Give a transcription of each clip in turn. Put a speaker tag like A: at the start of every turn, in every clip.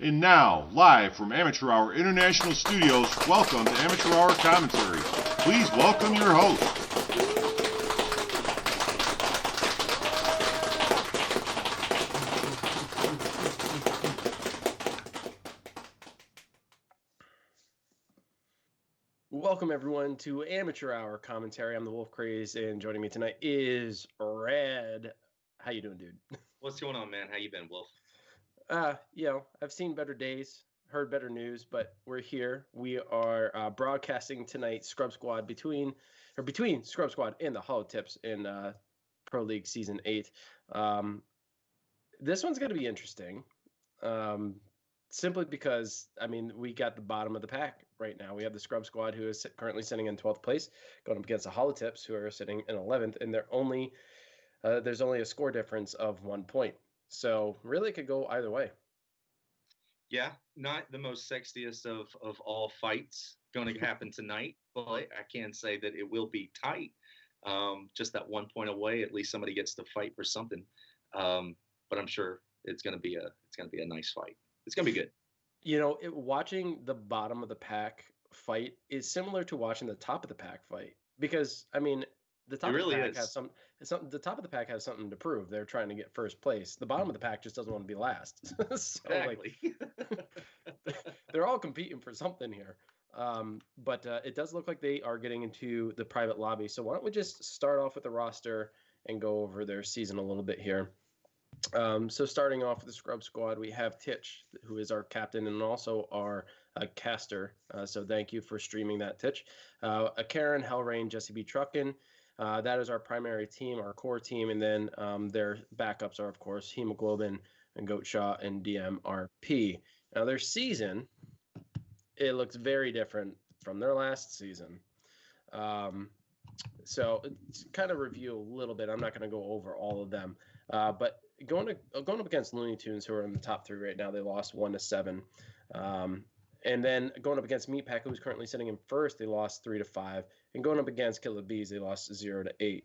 A: And now, live from Amateur Hour International Studios, welcome to Amateur Hour Commentary. Please welcome your host.
B: Welcome everyone to Amateur Hour Commentary. I'm the Wolf Craze, and joining me tonight is Red. How you doing, dude?
C: What's going on, man? How you been, Wolf?
B: I've seen better days, heard better news, but we're here. We are broadcasting tonight Scrub Squad between Scrub Squad and the Hollow Tips in Pro League Season 8. This one's going to be interesting. Simply because, we got the bottom of the pack right now. We have the Scrub Squad, who is currently sitting in 12th place, going up against the Hollow Tips, who are sitting in 11th, and there's only a score difference of 1 point. So really it could go either way.
C: Yeah, not the most sexiest of all fights going to happen tonight, but I can say that it will be tight. Just that 1 point away, at least somebody gets to fight for something. But I'm sure it's going to be a nice fight. It's going to be good.
B: You know, watching the bottom of the pack fight is similar to watching the top of the pack fight, because the top of the pack the top of the pack has something to prove. They're trying to get first place. The bottom of the pack just doesn't want to be last.
C: Exactly.
B: They're all competing for something here. But it does look like they are getting into the private lobby. So why don't we just start off with the roster and go over their season a little bit here. So starting off with the Scrub Squad, we have Titch, who is our captain and also our caster. So thank you for streaming that, Titch. Karen, Hellrain, Jesse B. Truckin. That is our primary team, our core team. And then their backups are, of course, Hemoglobin and Goatshaw and DMRP. Now, their season, it looks very different from their last season. So to kind of review a little bit, I'm not going to go over all of them. But going up against Looney Tunes, who are in the top 3 right now, they lost 1-7. And then going up against Meatpack, who's currently sitting in first, they lost 3-5. And going up against Killer Bees, they lost 0-8.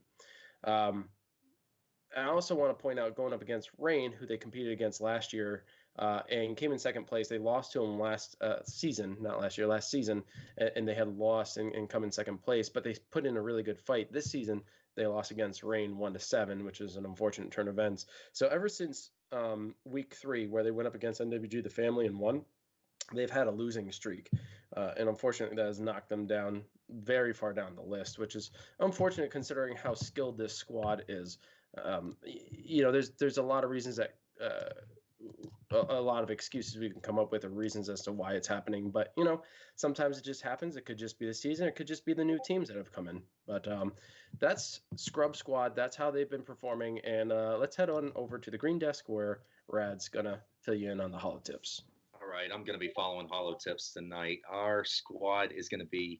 B: I also want to point out, going up against Rain, who they competed against last year and came in second place. They lost to him last season, and they had lost and come in second place. But they put in a really good fight. This season, they lost against Rain 1-7, which is an unfortunate turn of events. So ever since week 3, where they went up against NWG The Family and won, they've had a losing streak. And unfortunately, that has knocked them down very far down the list, which is unfortunate considering how skilled this squad is. There's a lot of reasons that a lot of excuses we can come up with, or reasons as to why it's happening. But, sometimes it just happens. It could just be the season. It could just be the new teams that have come in. But that's Scrub Squad. That's how they've been performing. And let's head on over to the green desk, where Rad's going to fill you in on the Hollow Tips.
C: All right, I'm going to be following Hollow Tips tonight. Our squad is going to be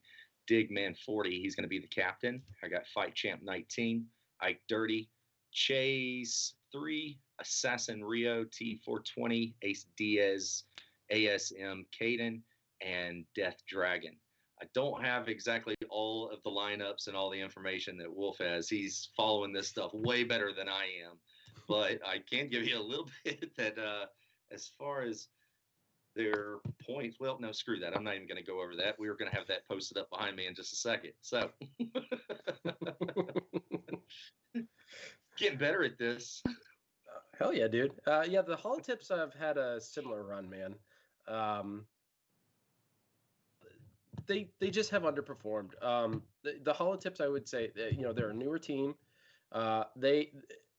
C: Digman 40. He's going to be the captain. I got Fight Champ 19, Ike Dirty, Chase 3, Assassin Rio, T420, Ace Diaz, ASM Caden, and Death Dragon. I don't have exactly all of the lineups and all the information that Wolf has. He's following this stuff way better than I am. But I can give you a little bit that as far as their points, well, no, screw that. I'm not even going to go over that. We were going to have that posted up behind me in just a second. So getting better at this.
B: Hell yeah, dude. The Hollow Tips have had a similar run, man. They just have underperformed. The Hollow Tips, I would say, they're a newer team.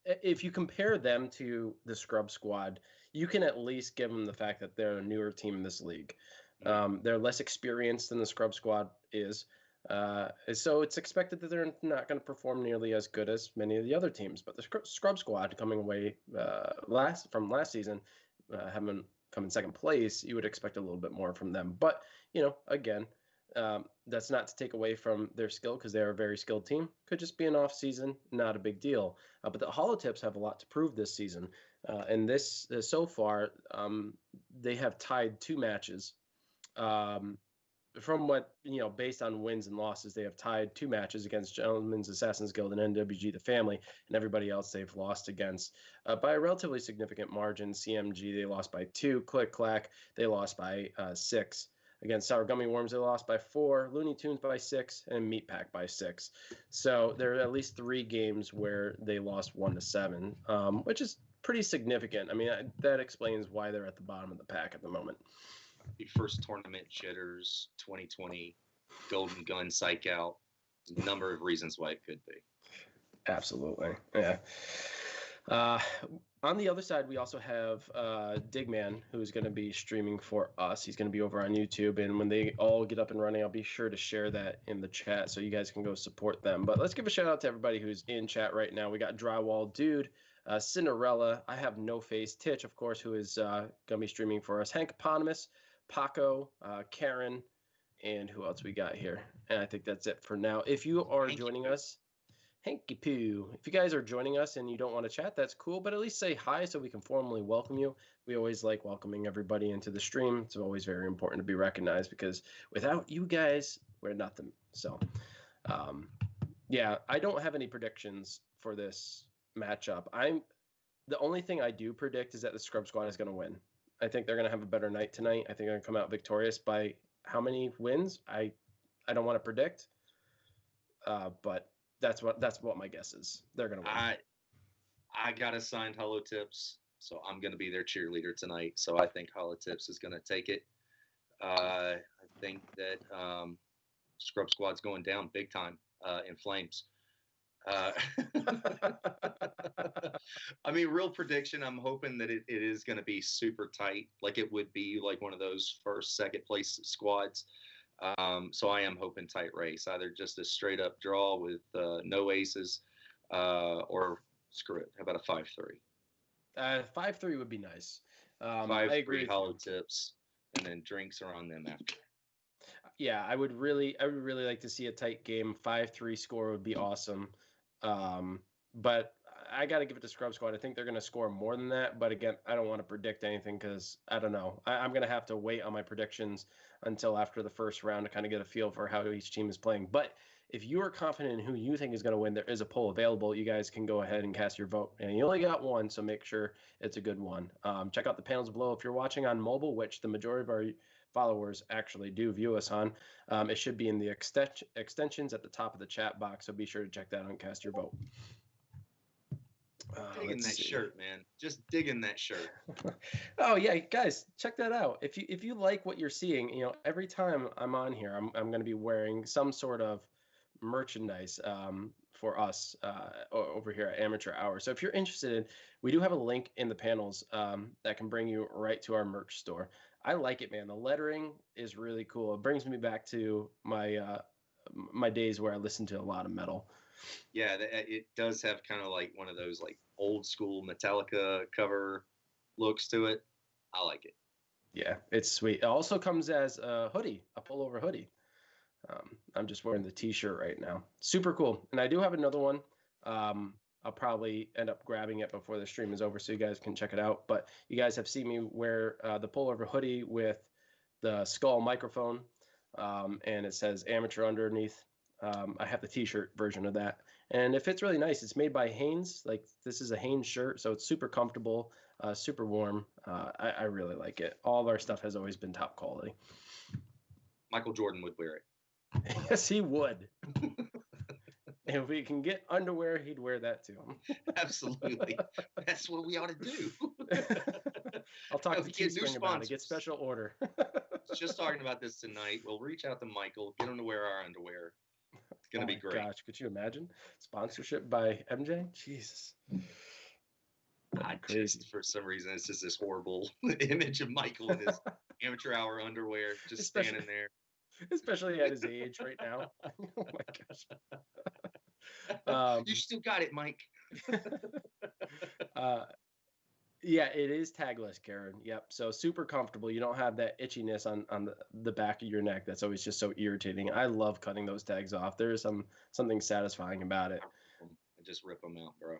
B: If you compare them to the Scrub Squad, you can at least give them the fact that they're a newer team in this league. They're less experienced than the Scrub Squad is. So it's expected that they're not going to perform nearly as good as many of the other teams. But the Scrub Squad coming away from last season, having come in second place, you would expect a little bit more from them. But, again, that's not to take away from their skill, because they're a very skilled team. Could just be an off season, not a big deal. But the Hollow Tips have a lot to prove this season. And so far, they have tied 2 matches from what, based on wins and losses, they have tied 2 matches against Gentlemen's Assassins Guild and NWG The Family, and everybody else they've lost against by a relatively significant margin. CMG, they lost by 2. Click Clack, they lost by 6. Against Sour Gummy Worms, they lost by 4. Looney Tunes by 6, and Meat Pack by 6. So there are at least 3 games where they lost 1-7, which is pretty significant. I mean, that explains why they're at the bottom of the pack at the moment.
C: The first tournament jitters, 2020, Golden Gun Psych Out. A number of reasons why it could be.
B: Absolutely, yeah. On the other side, we also have Digman, who's going to be streaming for us. He's going to be over on YouTube, and when they all get up and running, I'll be sure to share that in the chat so you guys can go support them. But let's give a shout out to everybody who's in chat right now. We got Drywall Dude, Cinderella, I Have No Face, Titch, of course, who is going to be streaming for us, Hank Eponymous, Paco, Karen, and who else we got here? And I think that's it for now. If you are joining us, Hanky Poo. If you guys are joining us and you don't want to chat, that's cool, but at least say hi so we can formally welcome you. We always like welcoming everybody into the stream. It's always very important to be recognized because without you guys, we're nothing. So, yeah, I don't have any predictions for this matchup. The only thing I do predict is that the Scrub Squad is going to win. I think they're going to have a better night tonight. I think they're going to come out victorious by how many wins? I don't want to predict, but that's what my guess is. They're going to win.
C: I got assigned Hollow Tips, so I'm going to be their cheerleader tonight. So I think Hollow Tips is going to take it. I think that Scrub Squad's going down big time in flames. I mean, real prediction, I'm hoping that it is going to be super tight, like it would be like one of those first, second place squads. So I am hoping tight race, either just a straight up draw with no aces, or screw it. How about a 5-3?
B: 5-3 would be nice.
C: 5-3 Hollow Tips, and then drinks are on them after.
B: Yeah, I would really like to see a tight game. 5-3 score would be awesome. But I got to give it to Scrub Squad. I think they're going to score more than that. But again, I don't want to predict anything because I don't know. I'm going to have to wait on my predictions until after the first round to kind of get a feel for how each team is playing. But if you are confident in who you think is going to win, there is a poll available. You guys can go ahead and cast your vote. And you only got one, so make sure it's a good one. Check out the panels below. If you're watching on mobile, which the majority of our followers actually do view us on, it should be in the extensions at the top of the chat box. So be sure to check that out and cast your vote.
C: Digging that shirt, man. Just digging that shirt.
B: Oh yeah, guys, check that out. If you like what you're seeing, every time I'm on here, I'm going to be wearing some sort of merchandise for us over here at Amateur Hour. So if you're interested, we do have a link in the panels that can bring you right to our merch store. I like it, man. The lettering is really cool. It brings me back to my days where I listened to a lot of metal.
C: Yeah, it does have kind of like one of those like old school Metallica cover looks to it. I like it.
B: Yeah, it's sweet. It also comes as a hoodie, a pullover hoodie. I'm just wearing the t-shirt right now. Super cool. And I do have another one. I'll probably end up grabbing it before the stream is over so you guys can check it out. But you guys have seen me wear the pullover hoodie with the skull microphone, and it says amateur underneath. I have the t-shirt version of that, and it fits really nice. It's made by Hanes. Like, this is a Hanes shirt, so it's super comfortable, super warm. I really like it. All of our stuff has always been top quality.
C: Michael Jordan would wear it.
B: Yes, he would. If we can get underwear, he'd wear that too.
C: Absolutely. That's what we ought to do.
B: I'll talk to Teespring about it. Get special order.
C: Just talking about this tonight. We'll reach out to Michael, get him to wear our underwear. It's going to be great.
B: Gosh, could you imagine? Sponsorship by MJ? Jesus.
C: Crazy. For some reason, it's just this horrible image of Michael in his amateur hour underwear, just standing there.
B: Especially at his age right now. Oh my gosh.
C: You still got it, Mike.
B: Yeah, it is tagless, Karen. Yep. So super comfortable. You don't have that itchiness on the back of your neck. That's always just so irritating. I love cutting those tags off. There's something satisfying about it.
C: I just rip them out, bro.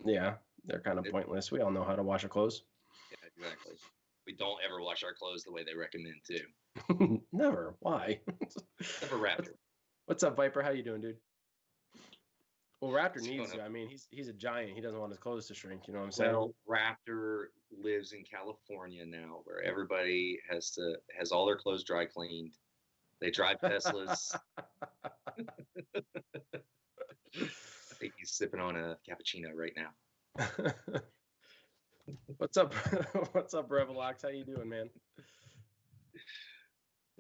B: Yeah, they're kind of pointless. We all know how to wash our clothes.
C: Yeah, exactly. We don't ever wash our clothes the way they recommend to.
B: Never. Why?
C: Never Raptor.
B: What's up, Viper? How you doing, dude? Well, Raptor
C: What's
B: needs
C: going
B: to.
C: on?
B: I mean, he's a giant. He doesn't want his clothes to shrink. You know what I'm saying?
C: Well, Raptor lives in California now, where everybody has all their clothes dry cleaned. They drive Teslas. I think he's sipping on a cappuccino right now.
B: What's up? What's up, Revelox? How you doing, man?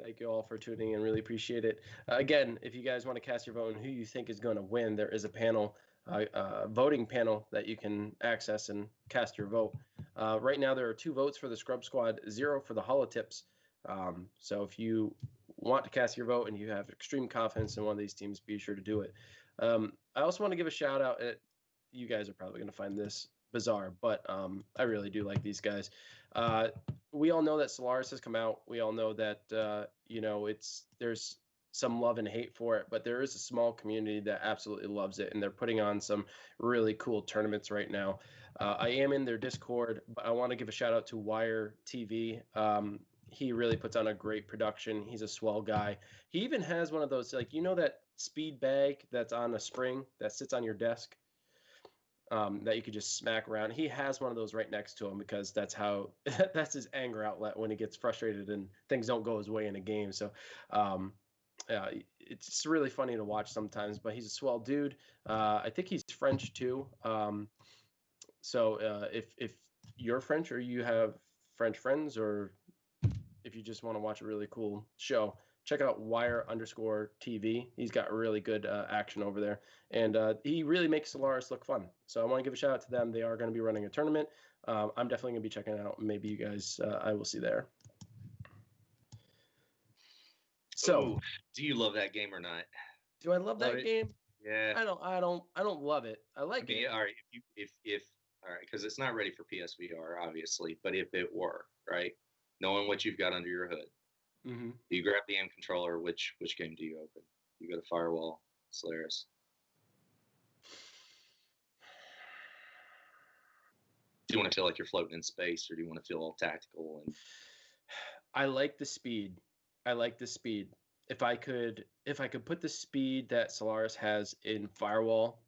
B: Thank you all for tuning in. Really appreciate it. Again, if you guys want to cast your vote on who you think is going to win, there is a panel, voting panel that you can access and cast your vote. Right now, there are 2 votes for the Scrub Squad, 0 for the Holotips. So if you want to cast your vote and you have extreme confidence in one of these teams, be sure to do it. I also want to give a shout out. You guys are probably going to find this bizarre, but I really do like these guys. We all know that Solaris has come out. We all know that there's some love and hate for it, but there is a small community that absolutely loves it, and they're putting on some really cool tournaments right now. I am in their Discord, but I want to give a shout out to Wire TV. He really puts on a great production. He's a swell guy. He even has one of those, like, that speed bag that's on a spring that sits on your desk, that you could just smack around. He has one of those right next to him because that's his anger outlet when he gets frustrated and things don't go his way in a game. So it's really funny to watch sometimes, but he's a swell dude. I think he's French too. So if you're French or you have French friends, or if you just want to watch a really cool show, check out Wire_TV. He's got really good action over there, and he really makes Solaris look fun. So I want to give a shout out to them. They are going to be running a tournament. I'm definitely going to be checking it out. Maybe you guys, I will see there. So,
C: ooh, do you love that game or not?
B: do I love that game?
C: Yeah.
B: I don't love it. I like it.
C: All right, if all right, because it's not ready for PSVR, obviously, but if it were, right, knowing what you've got under your hood,
B: Mm-hmm.
C: you grab the M controller, which game do you open? You go to Firewall, Solaris. Do you want to feel like you're floating in space, or do you want to feel all tactical? And
B: I like the speed. If I could put the speed that Solaris has in Firewall,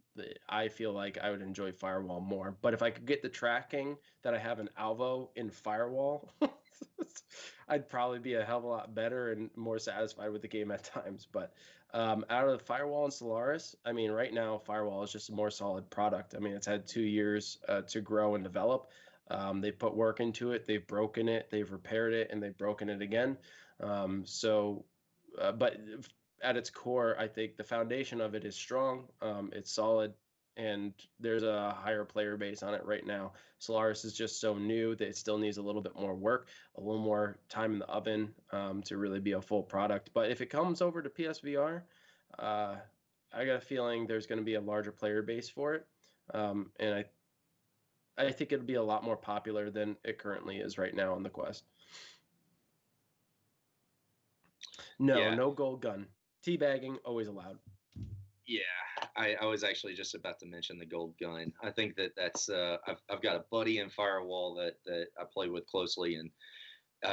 B: I feel like I would enjoy Firewall more. But if I could get the tracking that I have in Alvo in Firewall, I'd probably be a hell of a lot better and more satisfied with the game at times. But out of the Firewall and Solaris, I mean, right now Firewall is just a more solid product. I mean, it's had 2 years to grow and develop. They put work into it. They've broken it. They've repaired it, and they've broken it again. But at its core, I think the foundation of it is strong. It's solid, and there's a higher player base on it right now. Solaris is just so new that it still needs a little bit more work, a little more time in the oven to really be a full product. But if it comes over to PSVR, I got a feeling there's going to be a larger player base for it, and I think it'll be a lot more popular than it currently is right now on the Quest. No gold gun. Teabagging, always allowed.
C: yeah, I was actually just about to mention the gold gun. I think that's I've got a buddy in Firewall that I play with closely, and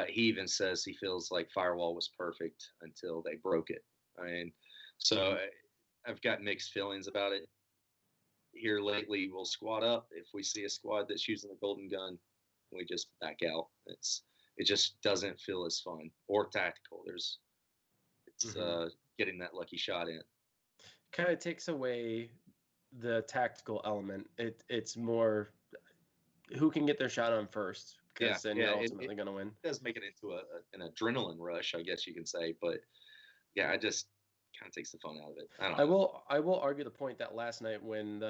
C: he even says he feels like Firewall was perfect until they broke it. I mean, so I've got mixed feelings about it. Here lately, we'll squad up. If we see a squad that's using the golden gun, we just back out. It just doesn't feel as fun or tactical. It's getting that lucky shot in.
B: Kind of takes away the tactical element. It's more who can get their shot on first, because then you're ultimately going to win.
C: It does make it into an adrenaline rush, I guess you can say. But yeah, it just kind of takes the fun out of it. I
B: will argue the point that last night when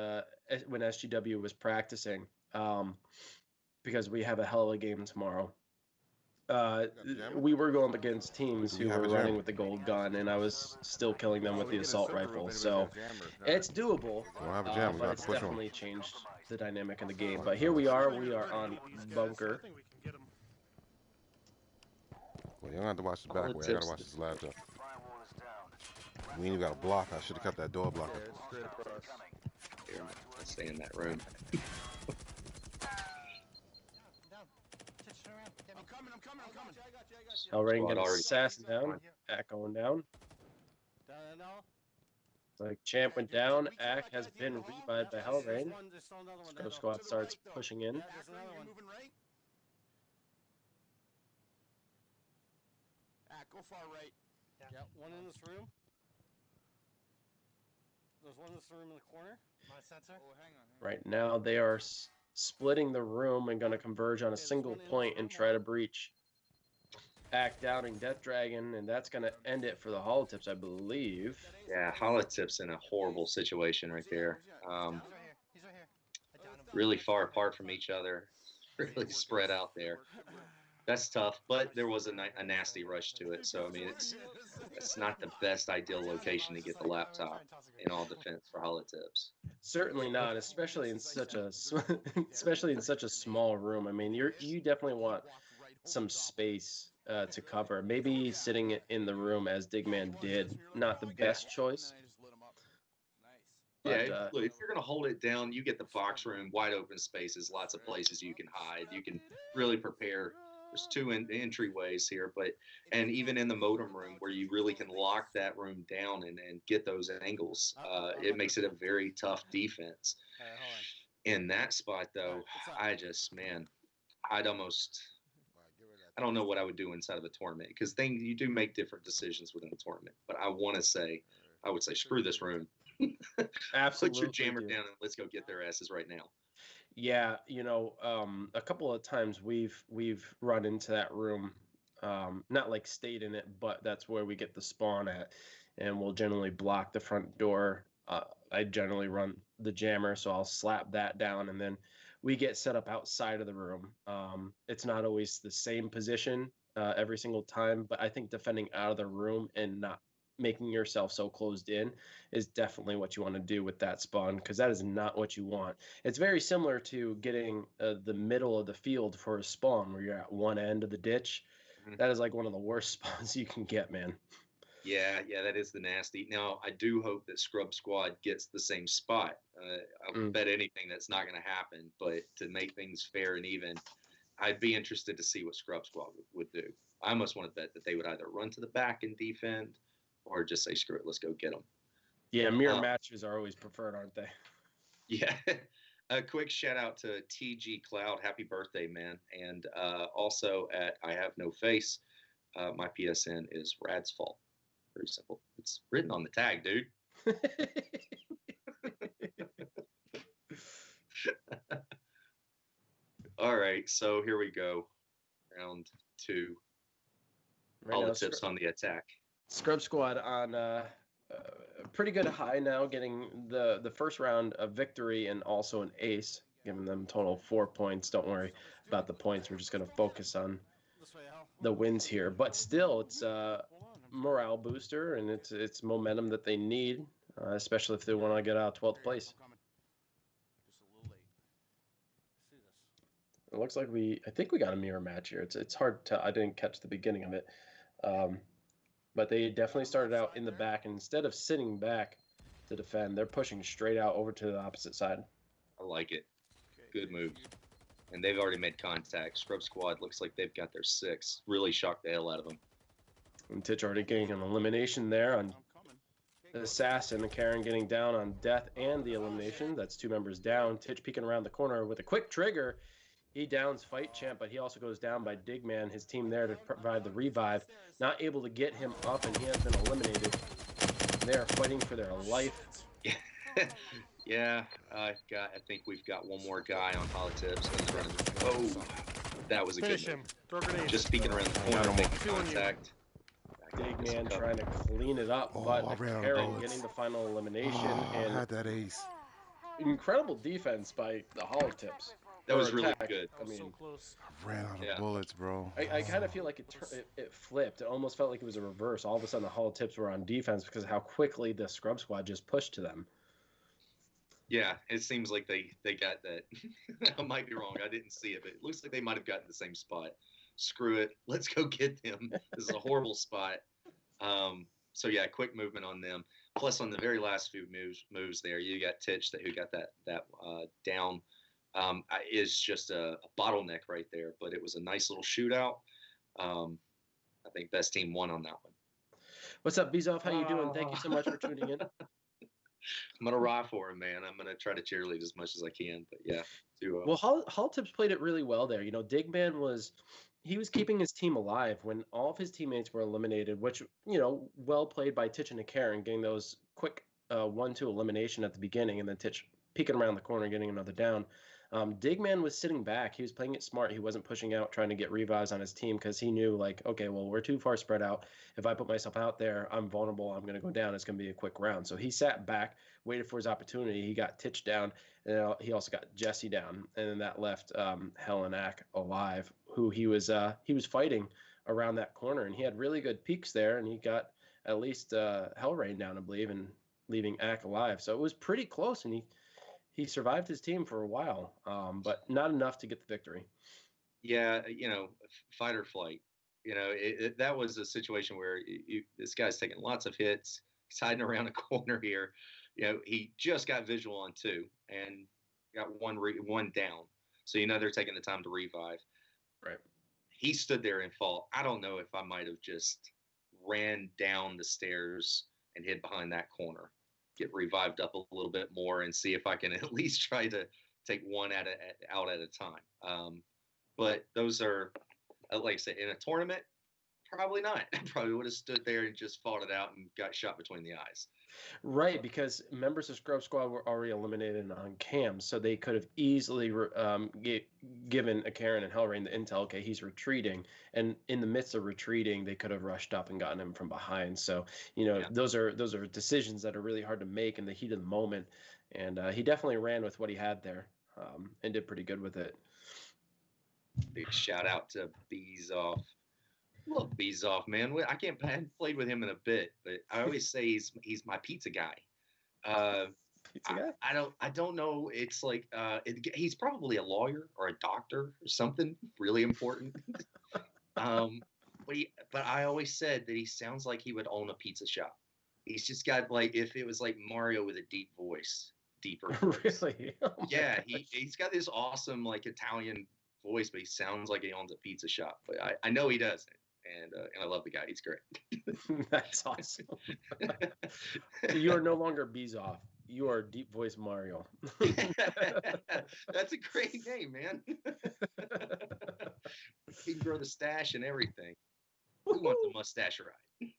B: SGW was practicing, because we have a hell of a game tomorrow. We were going up against teams who were running with the gold gun, and I was still killing them with the assault rifle. So it's doable, but it's definitely changed the dynamic in the game. But here we are on bunker.
D: Well, you don't have to watch the back way. I gotta watch this laptop. We ain't even got a block. I should have kept that door blocker.
C: Here, let's stay in that room.
E: coming. I got you.
B: Hellrain
C: Squad
B: getting
C: already-
B: assassin down. Ack going down.
E: Down now.
B: Like Champ went down. Ack has been revived by Hellrain. Scrub Squad starts pushing in.
E: There's another one. Moving right. Go far right. Yeah, one in this room. There's one in this room in the corner. My sensor. Oh, hang on.
B: Right now they are splitting the room and going to converge on a single point and try to breach. Ack downing Death Dragon, and that's going to end it for the holotips, I believe.
C: Yeah, Holotip's in a horrible situation right there.
E: He's right here.
C: Really far apart from each other, really spread out there. That's tough, but there was a nasty rush to it. So I mean, it's not the best ideal location to get the laptop. In all defense for Holotips.
B: Certainly not, especially in such a small room. I mean, you definitely want some space to cover. Maybe sitting in the room as Digman did, not the best choice.
C: Yeah,
B: But,
C: look, if you're gonna hold it down, you get the box room, wide open spaces, lots of places you can hide. You can really prepare. There's two entryways here, and even in the modem room where you really can lock that room down and get those angles, it makes it a very tough defense. In that spot, though, I don't know what I would do inside of a tournament, because you do make different decisions within a tournament. But I would say, screw this room.
B: Absolutely.
C: Put your jammer down and let's go get their asses right now.
B: Yeah, a couple of times we've run into that room, not like stayed in it, but that's where we get the spawn at, and we'll generally block the front door. I generally run the jammer, so I'll slap that down, and then we get set up outside of the room. It's not always the same position every single time, but I think defending out of the room and not making yourself so closed in is definitely what you want to do with that spawn, because that is not what you want. It's very similar to getting the middle of the field for a spawn where you're at one end of the ditch. Mm-hmm. That is like one of the worst spawns you can get, man.
C: Yeah, that is the nasty. Now, I do hope that Scrub Squad gets the same spot. I'll bet anything that's not going to happen, but to make things fair and even, I'd be interested to see what Scrub Squad would do. I almost want to bet that they would either run to the back and defend, or just say, screw it, let's go get them.
B: Yeah, mirror matches are always preferred, aren't they?
C: Yeah. A quick shout out to TG Cloud. Happy birthday, man. And also at I Have No Face, my PSN is Rad's Fault. Very simple. It's written on the tag, dude. All right, so here we go. Round 2. All the tips on the attack.
B: Scrub Squad on a pretty good high now, getting the first round of victory and also an ace, giving them total 4 points. Don't worry about the points. We're just going to focus on the wins here. But still, it's a morale booster, and it's momentum that they need, especially if they want to get out of 12th place. It looks like I think we got a mirror match here. It's hard to, I didn't catch the beginning of it. But they definitely started out in the back, and instead of sitting back to defend, they're pushing straight out over to the opposite side.
C: I like it. Good move. And they've already made contact. Scrub Squad looks like they've got their 6. Really shocked the hell out of them.
B: And Titch already getting an elimination there on the Assassin. Karen getting down on Death and the elimination. That's 2 members down. Titch peeking around the corner with a quick trigger. He downs Fight Champ, but he also goes down by Digman, his team there to provide the revive. Not able to get him up, and he has been eliminated. They are fighting for their life.
C: Yeah, I think we've got one more guy on Holotips. Oh, that was a good move. Just peeking around the corner, making contact.
B: Digman trying to clean it up, but Karen getting the final elimination. And
D: had that ace.
B: Incredible defense by the Holotips.
C: That was really good.
B: I mean,
E: so close.
D: I ran out of bullets, bro.
B: I kind of feel like it flipped. It almost felt like it was a reverse. All of a sudden, the Holotips were on defense because of how quickly the Scrub Squad just pushed to them.
C: Yeah, it seems like they got that. I might be wrong. I didn't see it, but it looks like they might have gotten the same spot. Screw it. Let's go get them. This is a horrible spot. So, yeah, quick movement on them. Plus, on the very last few moves there, you got Titch who got that down. Is just a bottleneck right there, but it was a nice little shootout. I think best team won on that one.
B: What's up, Bezoff? How you doing? Thank you so much for tuning in.
C: I'm gonna ride for him, man. I'm gonna try to cheerlead as much as I can. But yeah,
B: Well, Hall Tips played it really well there. Digman was keeping his team alive when all of his teammates were eliminated, which well played by Titch and Karen, getting those quick 1-2 elimination at the beginning, and then Titch peeking around the corner, getting another down. Digman was sitting back. He was playing it smart. He wasn't pushing out, trying to get revives on his team because he knew, like, okay, well, we're too far spread out. If I put myself out there, I'm vulnerable. I'm going to go down. It's going to be a quick round. So he sat back, waited for his opportunity. He got Titch down, and he also got Jesse down. And then that left Helen Ack alive, who he was fighting around that corner. And he had really good peaks there, and he got at least Hellrain down, I believe, and leaving Ack alive. So it was pretty close, and he survived his team for a while, but not enough to get the victory.
C: Yeah, fight or flight. That was a situation where this guy's taking lots of hits. He's hiding around a corner here. He just got visual on 2 and got one down. So they're taking the time to revive.
B: Right.
C: He stood there and fought. I don't know if I might have just ran down the stairs and hid behind that corner, get revived up a little bit more, and see if I can at least try to take one out at a time. But those are, like I said, in a tournament, probably not. I probably would have stood there and just fought it out and got shot between the eyes.
B: Right, because members of Scrub Squad were already eliminated on cams, so they could have easily given a Karen and Hellrain the intel. Okay, he's retreating, and in the midst of retreating, they could have rushed up and gotten him from behind. So those are decisions that are really hard to make in the heat of the moment. And he definitely ran with what he had there, and did pretty good with it.
C: Big shout out to Bezoff. Love Bezoff, man. I haven't played with him in a bit, but I always say he's my pizza guy.
B: Pizza guy?
C: I don't know. It's like he's probably a lawyer or a doctor or something really important. But I always said that he sounds like he would own a pizza shop. He's just got, like, if it was like Mario with a deeper voice.
B: Really? Oh
C: Yeah, he's got this awesome, like, Italian voice, but he sounds like he owns a pizza shop. But I know he doesn't, and I love the guy. He's great.
B: That's awesome. You are no longer Bezoff. You are Deep Voice Mario.
C: That's a great name, man. He can grow the stash and everything. Who wants a mustache ride?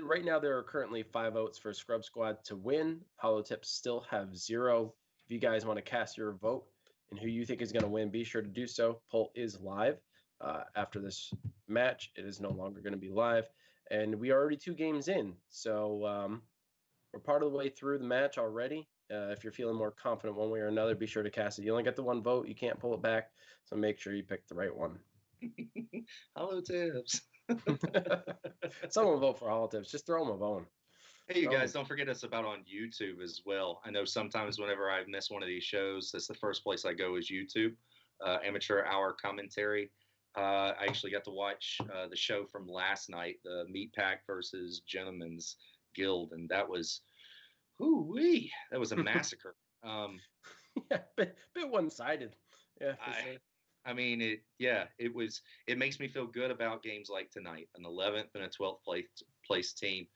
B: Right now, there are currently 5 votes for Scrub Squad to win. Hollow Tips still have 0. If you guys want to cast your vote and who you think is going to win, be sure to do so. Poll is live. After this match, it is no longer going to be live. And we are already 2 games in. So we're part of the way through the match already. If you're feeling more confident one way or another, be sure to cast it. You only get the 1 vote. You can't pull it back. So make sure you pick the right one.
C: Hollow Tips.
B: Someone will vote for Hollow Tips. Just throw them a bone.
C: Hey, you guys, don't forget us about on YouTube as well. I know sometimes whenever I miss one of these shows, that's the first place I go is YouTube. Amateur Hour Commentary. I actually got to watch the show from last night, the Meat Pack versus Gentleman's Guild, and that was, that was a massacre.
B: Yeah, bit one-sided. Yeah,
C: I mean, it makes me feel good about games like tonight, an 11th and a 12th place team.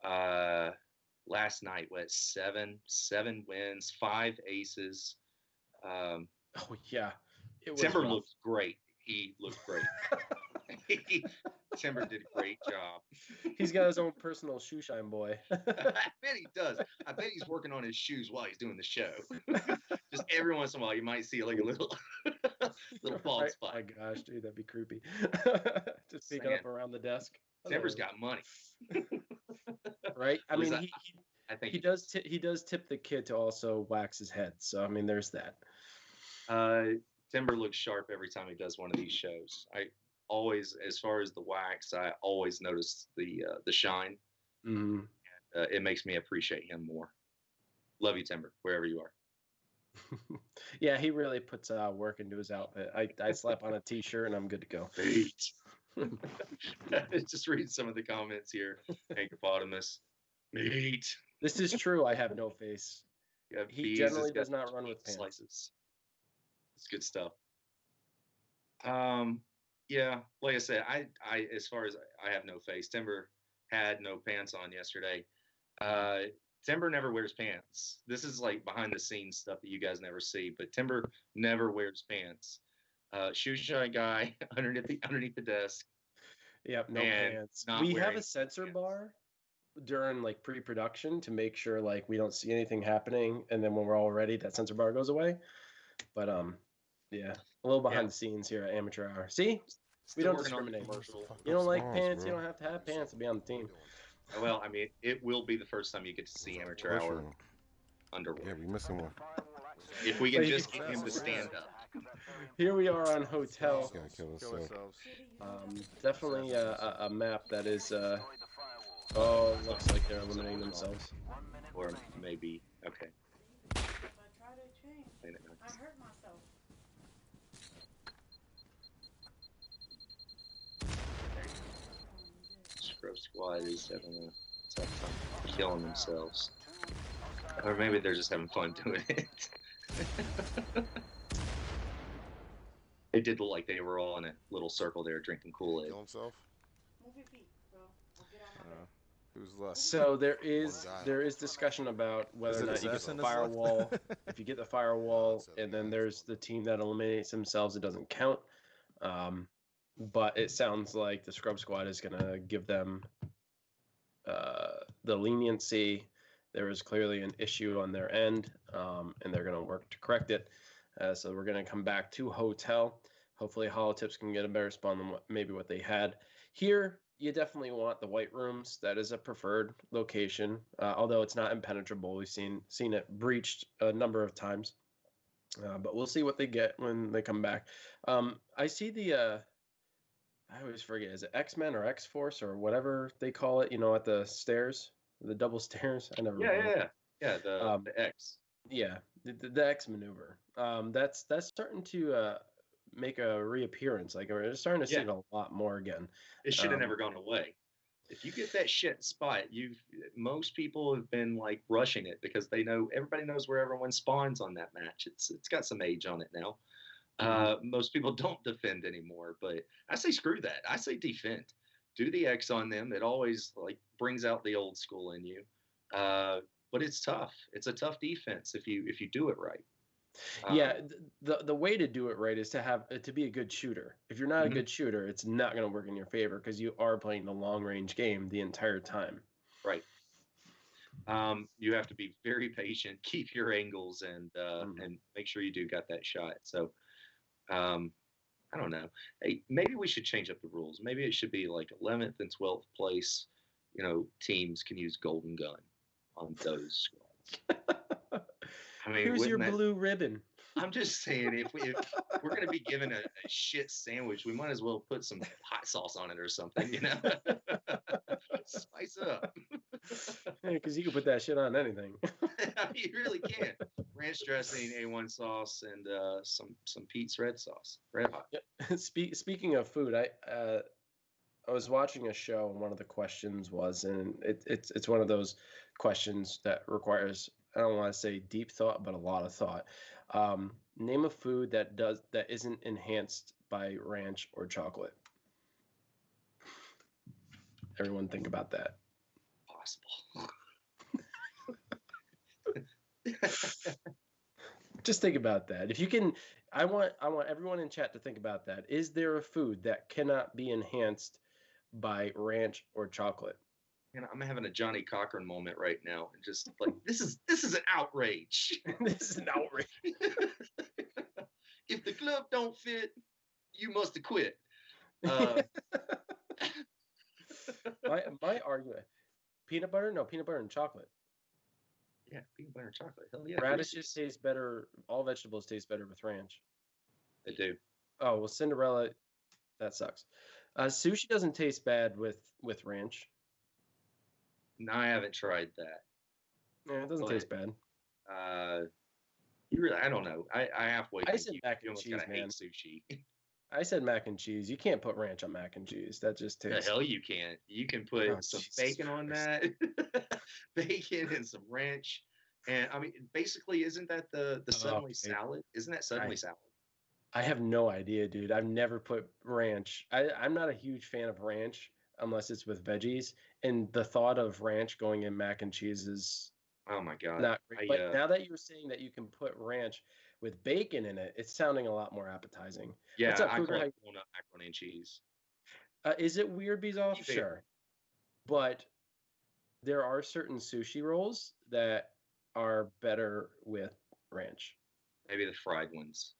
C: Last night, seven wins, 5 aces.
B: Oh yeah,
C: Timber looked great. He looked great. Timber did a great job.
B: He's got his own personal shoe shine boy.
C: I bet he does. I bet he's working on his shoes while he's doing the show. Just every once in a while, you might see like a little bald spot.
B: Oh my gosh, dude, that'd be creepy. Just peeking up around the desk.
C: Timber's got money.
B: Right? I mean, he does tip the kid to also wax his head. So I mean, there's that.
C: Timber looks sharp every time he does one of these shows. I always, as far as the wax, I always notice the shine.
B: Mm-hmm.
C: It makes me appreciate him more. Love you, Timber, wherever you are.
B: Yeah, he really puts work into his outfit. I slap on a t-shirt and I'm good to go.
C: Just read some of the comments here. Hankopotamus. Meat.
B: This is true. I have no face. He generally does not run with pants.
C: Slices. It's good stuff. Yeah, like I said, I as far as I have no face. Timber had no pants on yesterday. Timber never wears pants. This is like behind the scenes stuff that you guys never see, but Timber never wears pants. Shoe shine guy underneath the desk.
B: Yep, no
C: And
B: pants.
C: not
B: We have
C: wearing
B: a sensor
C: pants.
B: bar during like pre-production to make sure like we don't see anything happening, and then when we're all ready, that sensor bar goes away. But yeah, a little behind
C: Yeah.
B: the scenes here at Amateur Hour. See, we
C: Still
B: don't
C: working on the
B: discriminate.
C: commercial.
B: You don't like
D: Spawns,
B: pants, you
D: bro.
B: don't have to have pants to be on the team.
C: Well, I mean, it will be the first time you get to see Amateur
D: Push
C: Hour
D: him.
C: underwater.
D: Yeah, we missing one.
C: If we can
B: But
C: just get him to stand up.
B: Here we are on
D: He's
B: Hotel.
D: gonna kill
E: Kill
D: himself.
E: ourselves.
B: Definitely a map that is. Oh, looks like they're eliminating themselves.
C: Or maybe, okay.
F: If I try to change,
C: Playing it
F: I
C: nice.
F: hurt myself.
C: Scrub Squad is having a tough time killing themselves. Or maybe they're just having fun doing it. They did look like they were all in a little circle there drinking Kool-Aid.
D: Kill himself.
F: Move your feet, bro. Or get on my bed.
E: Who's left?
B: So there
D: One guy.
B: is discussion about whether
E: Is
B: or
E: it
B: not you get the
E: Assassin that's left?
B: firewall. If you get the firewall, and then there's the team that eliminates themselves, it doesn't count. But it sounds like the Scrub Squad is going to give them the leniency. There is clearly an issue on their end, and they're going to work to correct it. So we're going to come back to Hotel. Hopefully, Holotips can get a better spawn than maybe what they had here. You definitely want the white rooms. That is a preferred location, although it's not impenetrable. We've seen it breached a number of times, but we'll see what they get when they come back. I see the I always forget, is it X-Men or X-Force or whatever they call it? You know, at the stairs, the double stairs. I never. remember.
C: Yeah. The X.
B: Yeah, the X maneuver. That's starting to make a reappearance. Like we're starting to see
C: Yeah.
B: it a lot more again.
C: It should have
B: Um,
C: never gone away. If you get that shit spot, most people have been like rushing it because everybody knows where everyone spawns on that match. It's got some age on it now. Most people don't defend anymore, but I say screw that. I say defend. Do the X on them. It always like brings out the old school in you. But it's tough. It's a tough defense if you do it right.
B: Yeah, the way to do it right is to be a good shooter. If you're not a
C: Mhm.
B: good shooter, it's not going to work in your favor because you are playing the long range game the entire time.
C: Right. You have to be very patient, keep your angles, and make sure you do got that shot. So, I don't know. Hey, maybe we should change up the rules. Maybe it should be like 11th and 12th place. Teams can use Golden Gun on those squads. I mean,
B: Here's your
C: wouldn't that-
B: blue ribbon.
C: I'm just saying, if we're going to be given a shit sandwich, we might as well put some hot sauce on it or something, Spice it up.
B: Because you can put that shit on anything.
C: You really can. Ranch dressing, A1 sauce, and some Pete's red sauce. Red hot.
B: Speaking of food, I was watching a show, and one of the questions was, and it's one of those questions that requires, I don't want to say deep thought, but a lot of thought. Name a food that isn't enhanced by ranch or chocolate. Everyone think about that.
C: Possible.
B: Just think about that. If you can, I want everyone in chat to think about that. Is there a food that cannot be enhanced by ranch or chocolate?
C: I'm having a Johnny Cochran moment right now, and just like this is an outrage.
B: This is an outrage.
C: If the glove don't fit, you must have quit.
B: My argument: peanut butter and chocolate.
C: Yeah, peanut butter and chocolate. Hell yeah.
B: Radishes taste better. All vegetables taste better with ranch.
C: They do.
B: Oh well, Cinderella, that sucks. Sushi doesn't taste bad with ranch.
C: No, I haven't tried that.
B: Yeah, it doesn't taste bad.
C: I don't know. I halfway.
B: I
C: think
B: said
C: you
B: mac and
C: almost
B: cheese,
C: gotta hate
B: man.
C: sushi.
B: I said mac and cheese. You can't put ranch on mac and cheese. That just
C: The
B: tastes.
C: hell you can't. You can put
B: Oh,
C: some
B: Jesus
C: bacon on
B: Christ.
C: that. Bacon and some ranch. And I mean, basically, isn't that the Suddenly
B: Okay.
C: salad? Isn't that Suddenly salad?
B: I have no idea, dude. I've never put ranch. I'm not a huge fan of ranch unless it's with veggies. And the thought of ranch going in mac and cheese is
C: Oh my god.
B: not great. But now that you're saying that you can put ranch with bacon in it, it's sounding a lot more appetizing.
C: Yeah,
B: What's up,
C: I
B: Cougar?
C: call it walnut macaroni and cheese.
B: Is it weird, Bezoff?
C: You figure-
B: Sure. But there are certain sushi rolls that are better with ranch.
C: Maybe the fried ones.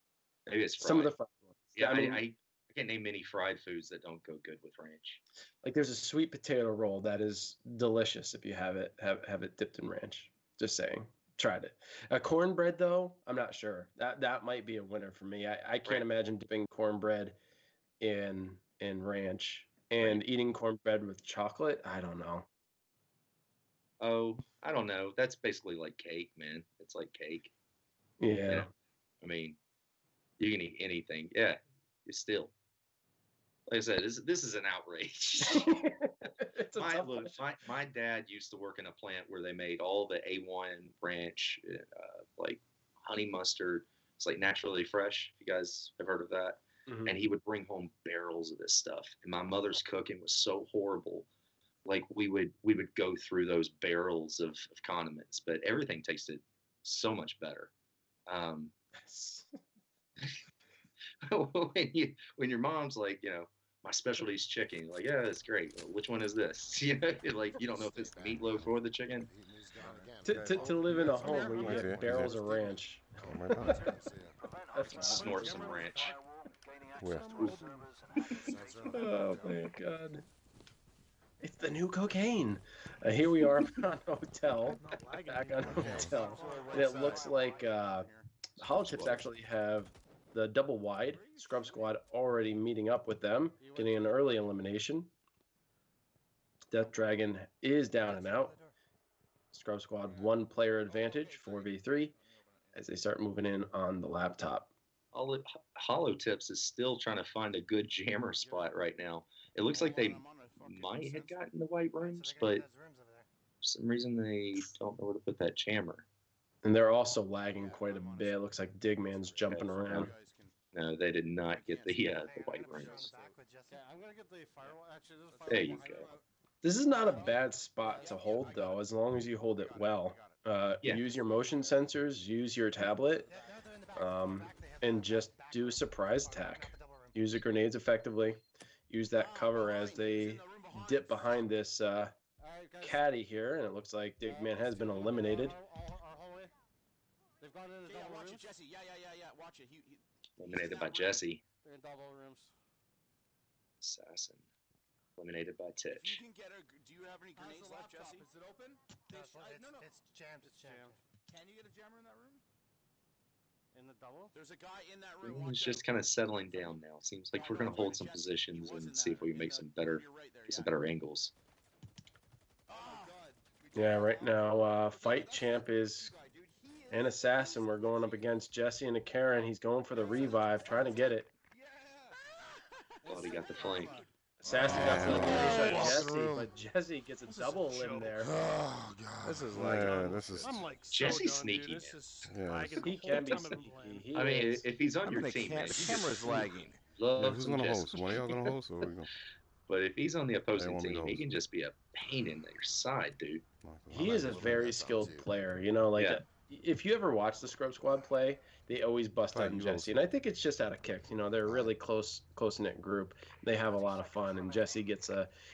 C: Maybe it's fried.
B: Some of the fried ones.
C: Yeah,
B: I mean,
C: I can't name many fried foods that don't go good with ranch.
B: like there's a sweet potato roll that is delicious if you have it dipped in ranch. Just saying. Tried it. Cornbread though, I'm not sure. That might be a winner for me. I can't
C: Right.
B: imagine dipping cornbread in ranch and eating cornbread with chocolate. I don't know.
C: Oh, I don't know. That's basically like cake, man. It's like cake.
B: Yeah.
C: You know? I mean, you can eat anything. Yeah, it's still. Like I said, this is an outrage.
B: It's a tough question.
C: My dad used to work in a plant where they made all the A1 ranch, like honey mustard. It's like naturally fresh. If you guys have heard of that.
B: Mhm.
C: And he would bring home barrels of this stuff. And my mother's cooking was so horrible. Like we would go through those barrels of condiments, but everything tasted so much better. When your mom's like, my specialty is chicken, you're like, yeah, that's great. Well, which one is this? Like you don't know if it's the meatloaf or the chicken.
B: To live in a home where you get barrels of ranch.
D: Oh my God.
C: Snort some ranch.
D: Where?
B: Oh my God. It's the new cocaine. Here we are on hotel, back on hotel, and it looks like Holotips actually have the double wide Scrub Squad already meeting up with them, getting an early elimination. Death Dragon is down and out. Scrub Squad 1 player advantage, 4v3, as they start moving in on the laptop.
C: Holotips is still trying to find a good jammer spot right now. It looks like they might have gotten the white rooms, but for some reason they don't know where to put that jammer.
B: And they're also lagging quite a bit. It looks like Digman's jumping around.
C: No, they did not get the white rooms. There you go.
B: This is not a bad spot to hold, though, as long as you hold it well.
C: Yeah.
B: Use your motion sensors, use your tablet, and just do a surprise attack. Use the grenades effectively. Use that cover as they dip behind this caddy here, and it looks like Digman has been eliminated.
C: Eliminated by Jesse. Assassin. Eliminated by Titch.
G: Do you have any grenades left, Jesse? Is it open? No.
E: It's jammed. It's jammed.
G: Can you get a jammer in that room?
E: In the double?
G: There's a guy in that room.
C: It's just kind of settling down now. Seems like we're gonna hold some positions and see if we can make some better angles.
B: Yeah, right now, Fight Champ is an assassin. We're going up against Jesse and a Karen. He's going for the revive, trying to get it.
C: Well, he got the flank.
B: Assassin got the elimination on Jesse, but Jesse gets a double limb there.
D: Oh God.
H: This is like,
E: I'm like
C: Jesse's
E: so done,
C: sneaky,
E: dude. This
C: man.
E: is
D: Yeah.
E: lagging the
B: He
E: whole
B: can be
E: time I've been
B: sneaky.
E: playing.
B: He
C: I mean,
B: is.
C: if he's on
H: I
C: your
H: mean,
C: team, man,
H: the camera's lagging.
C: love
D: Yeah, who's
C: some
D: gonna
C: Jesse.
D: host? One of y'all gonna host, or we gonna?
C: But if he's on the opposing
D: want me to
C: team, he
D: host.
C: can just be a pain in your side, dude.
B: He is a very skilled player. You know, like
C: Yeah.
B: if you ever watch the Scrub Squad play, they always bust
D: Right,
B: on
D: you
B: Jesse, and I think it's just out of kicks. You know, they're a really close knit group. They have a lot of fun, and Jesse gets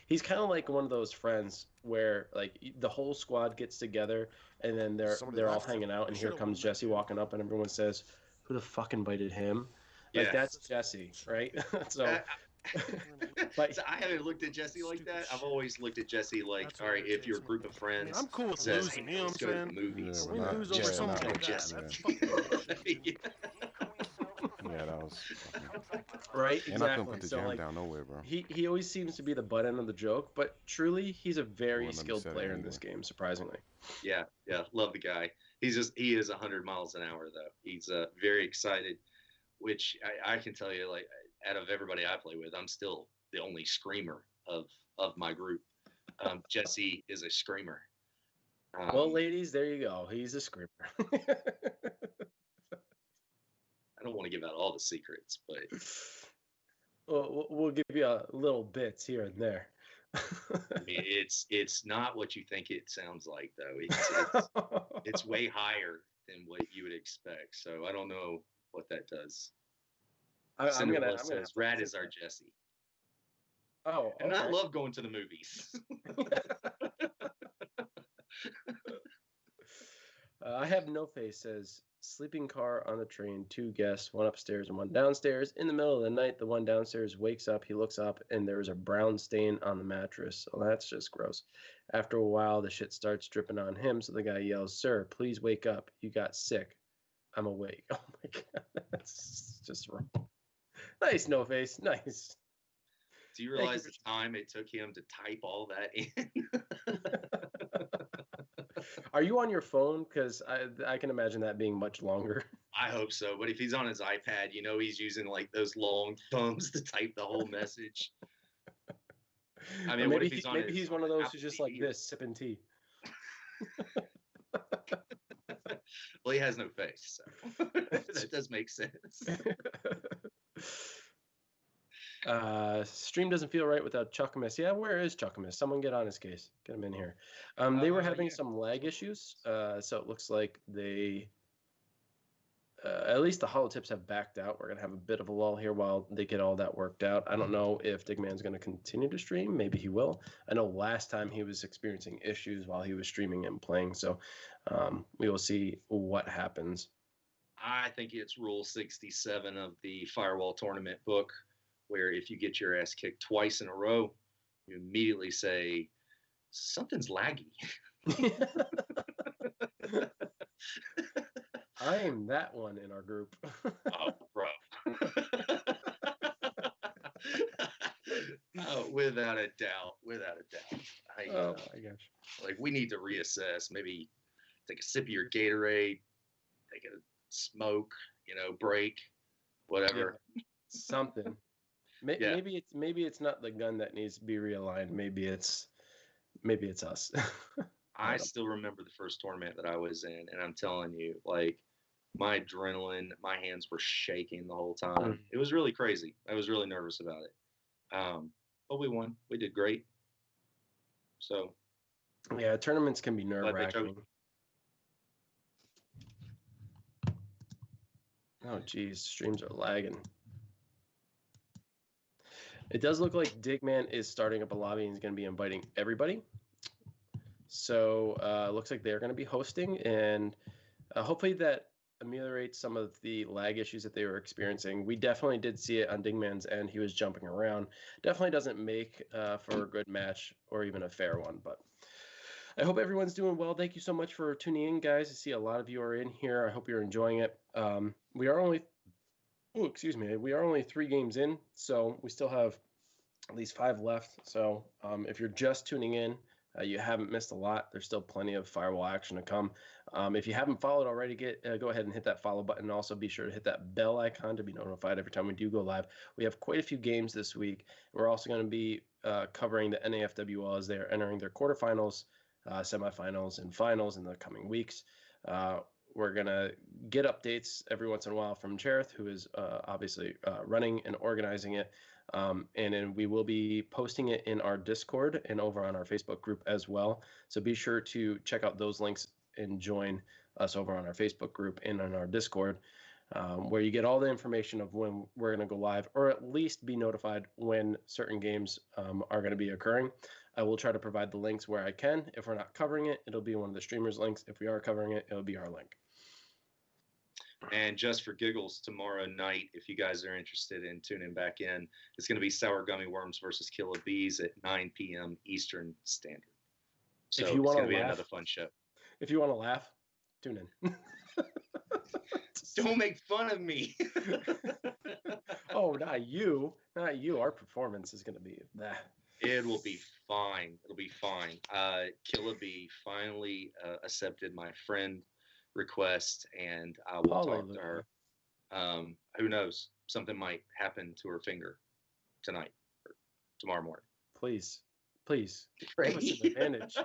B: he's kind of like one of those friends where like the whole squad gets together, and then they're all hanging out, and here comes Jesse walking up, and everyone says, "Who the fuck invited him?" Like
C: Yeah.
B: that's Jesse, right? So. But
C: So I haven't looked at Jesse like that. I've always looked at Jesse like,
E: That's
C: all
E: what
C: right, if your
E: irritates
C: group
E: me.
C: of friends
E: I'm cool with
C: says,
E: losing,
C: hey,
E: you know
C: let's
E: what
C: go
E: I'm
C: to the movies.
D: Yeah,
E: We
D: we're
E: lose
D: not-
E: over
C: yeah,
E: something
C: we're
E: like that.
C: Jesse.
E: That's fucking bullshit, dude.
D: Yeah, that was.
B: Right,
D: And I couldn't
B: exactly.
D: put the
B: So
D: jam
B: like
D: down nowhere, bro.
B: he always seems to be the butt end of the joke, but truly he's a very
D: Well, let me
B: skilled
D: set it
B: player in
D: anyway.
B: this game, surprisingly.
C: Yeah, love the guy. He is 100 miles an hour though. He's very excited, which I can tell you, like out of everybody I play with, I'm still the only screamer of my group. Jesse is a screamer.
B: Well, ladies, there you go. He's a screamer.
C: I don't want to give out all the secrets, but
B: Well, we'll give you a little bits here and there.
C: I mean, it's not what you think it sounds like, though. It's way higher than what you would expect. So I don't know what that does.
B: I'm gonna
C: says, "Rad is our Jesse."
B: Oh,
C: and
B: okay.
C: I love going to the movies.
B: I have no face says sleeping car on the train, 2 guests, 1 upstairs and 1 downstairs. In the middle of the night, the one downstairs wakes up. He looks up and there's a brown stain on the mattress. So that's just gross. After a while, the shit starts dripping on him. So the guy yells, "Sir, please wake up. You got sick." I'm awake. Oh my God. That's just wrong. Nice, no face. Nice.
C: Do you realize the time it took him to type all that in?
B: Are you on your phone? Because I can imagine that being much longer.
C: I hope so. But if he's on his iPad, he's using like those long thumbs to type the whole message. I mean,
B: maybe he's one of those who's just like this, sipping tea.
C: Well, he has no face, so that does make sense.
B: Stream doesn't feel right without Chuckamus. Yeah, where is Chuckamus? Someone get on his case. Get him in here. They were having some lag issues, so it looks like they, at least the holotips have backed out. We're going to have a bit of a lull here while they get all that worked out. I don't know if Digman's going to continue to stream. Maybe he will. I know last time he was experiencing issues while he was streaming and playing, so we will see what happens.
C: I think it's Rule 67 of the Firewall tournament book, where if you get your ass kicked twice in a row, you immediately say, something's laggy.
B: I am that one in our group.
C: Oh, bro. Oh, without a doubt.
B: Oh, my gosh.
C: Like, we need to reassess. Maybe take a sip of your Gatorade, take a smoke, break, whatever.
B: Yeah, something. Maybe it's not the gun that needs to be realigned. Maybe it's us.
C: I still remember the first tournament that I was in, and I'm telling you, like, my adrenaline, my hands were shaking the whole time.
B: Mm.
C: It was really crazy. I was really nervous about it. But we won. We did great. So,
B: yeah, tournaments can be nerve-wracking. Oh, geez, streams are lagging. It does look like Digman is starting up a lobby and he's going to be inviting everybody. So it looks like they're going to be hosting, and hopefully that ameliorates some of the lag issues that they were experiencing. We definitely did see it on Digman's end. He was jumping around. Definitely doesn't make for a good match or even a fair one, but I hope everyone's doing well. Thank you so much for tuning in, guys. I see a lot of you are in here. I hope you're enjoying it. We are only 3 games in, so we still have at least 5 left. So if you're just tuning in, you haven't missed a lot. There's still plenty of Firewall action to come. If you haven't followed already, go ahead and hit that follow button. Also, be sure to hit that bell icon to be notified every time we do go live. We have quite a few games this week. We're also going to be covering the NAFWL as they are entering their quarterfinals, semifinals, and finals in the coming weeks. We're going to get updates every once in a while from Jareth, who is obviously running and organizing it. And then we will be posting it in our Discord and over on our Facebook group as well. So be sure to check out those links and join us over on our Facebook group and on our Discord, where you get all the information of when we're going to go live, or at least be notified when certain games are going to be occurring. I will try to provide the links where I can. If we're not covering it, it'll be one of the streamers' links. If we are covering it, it'll be our link.
C: And just for giggles, tomorrow night, if you guys are interested in tuning back in, it's going to be Sour Gummy Worms versus Killer Bees at 9 p.m. Eastern Standard. So
B: if you
C: it's going to
B: laugh,
C: be another fun show.
B: If you want to laugh, tune in.
C: Don't make fun of me.
B: Oh, not you. Not you. Our performance is going to be that.
C: It will be fine. It'll be fine. Killer Bee finally accepted my friend request, and I will talk to her. Who knows? Something might happen to her finger tonight or tomorrow morning.
B: Please give us an advantage.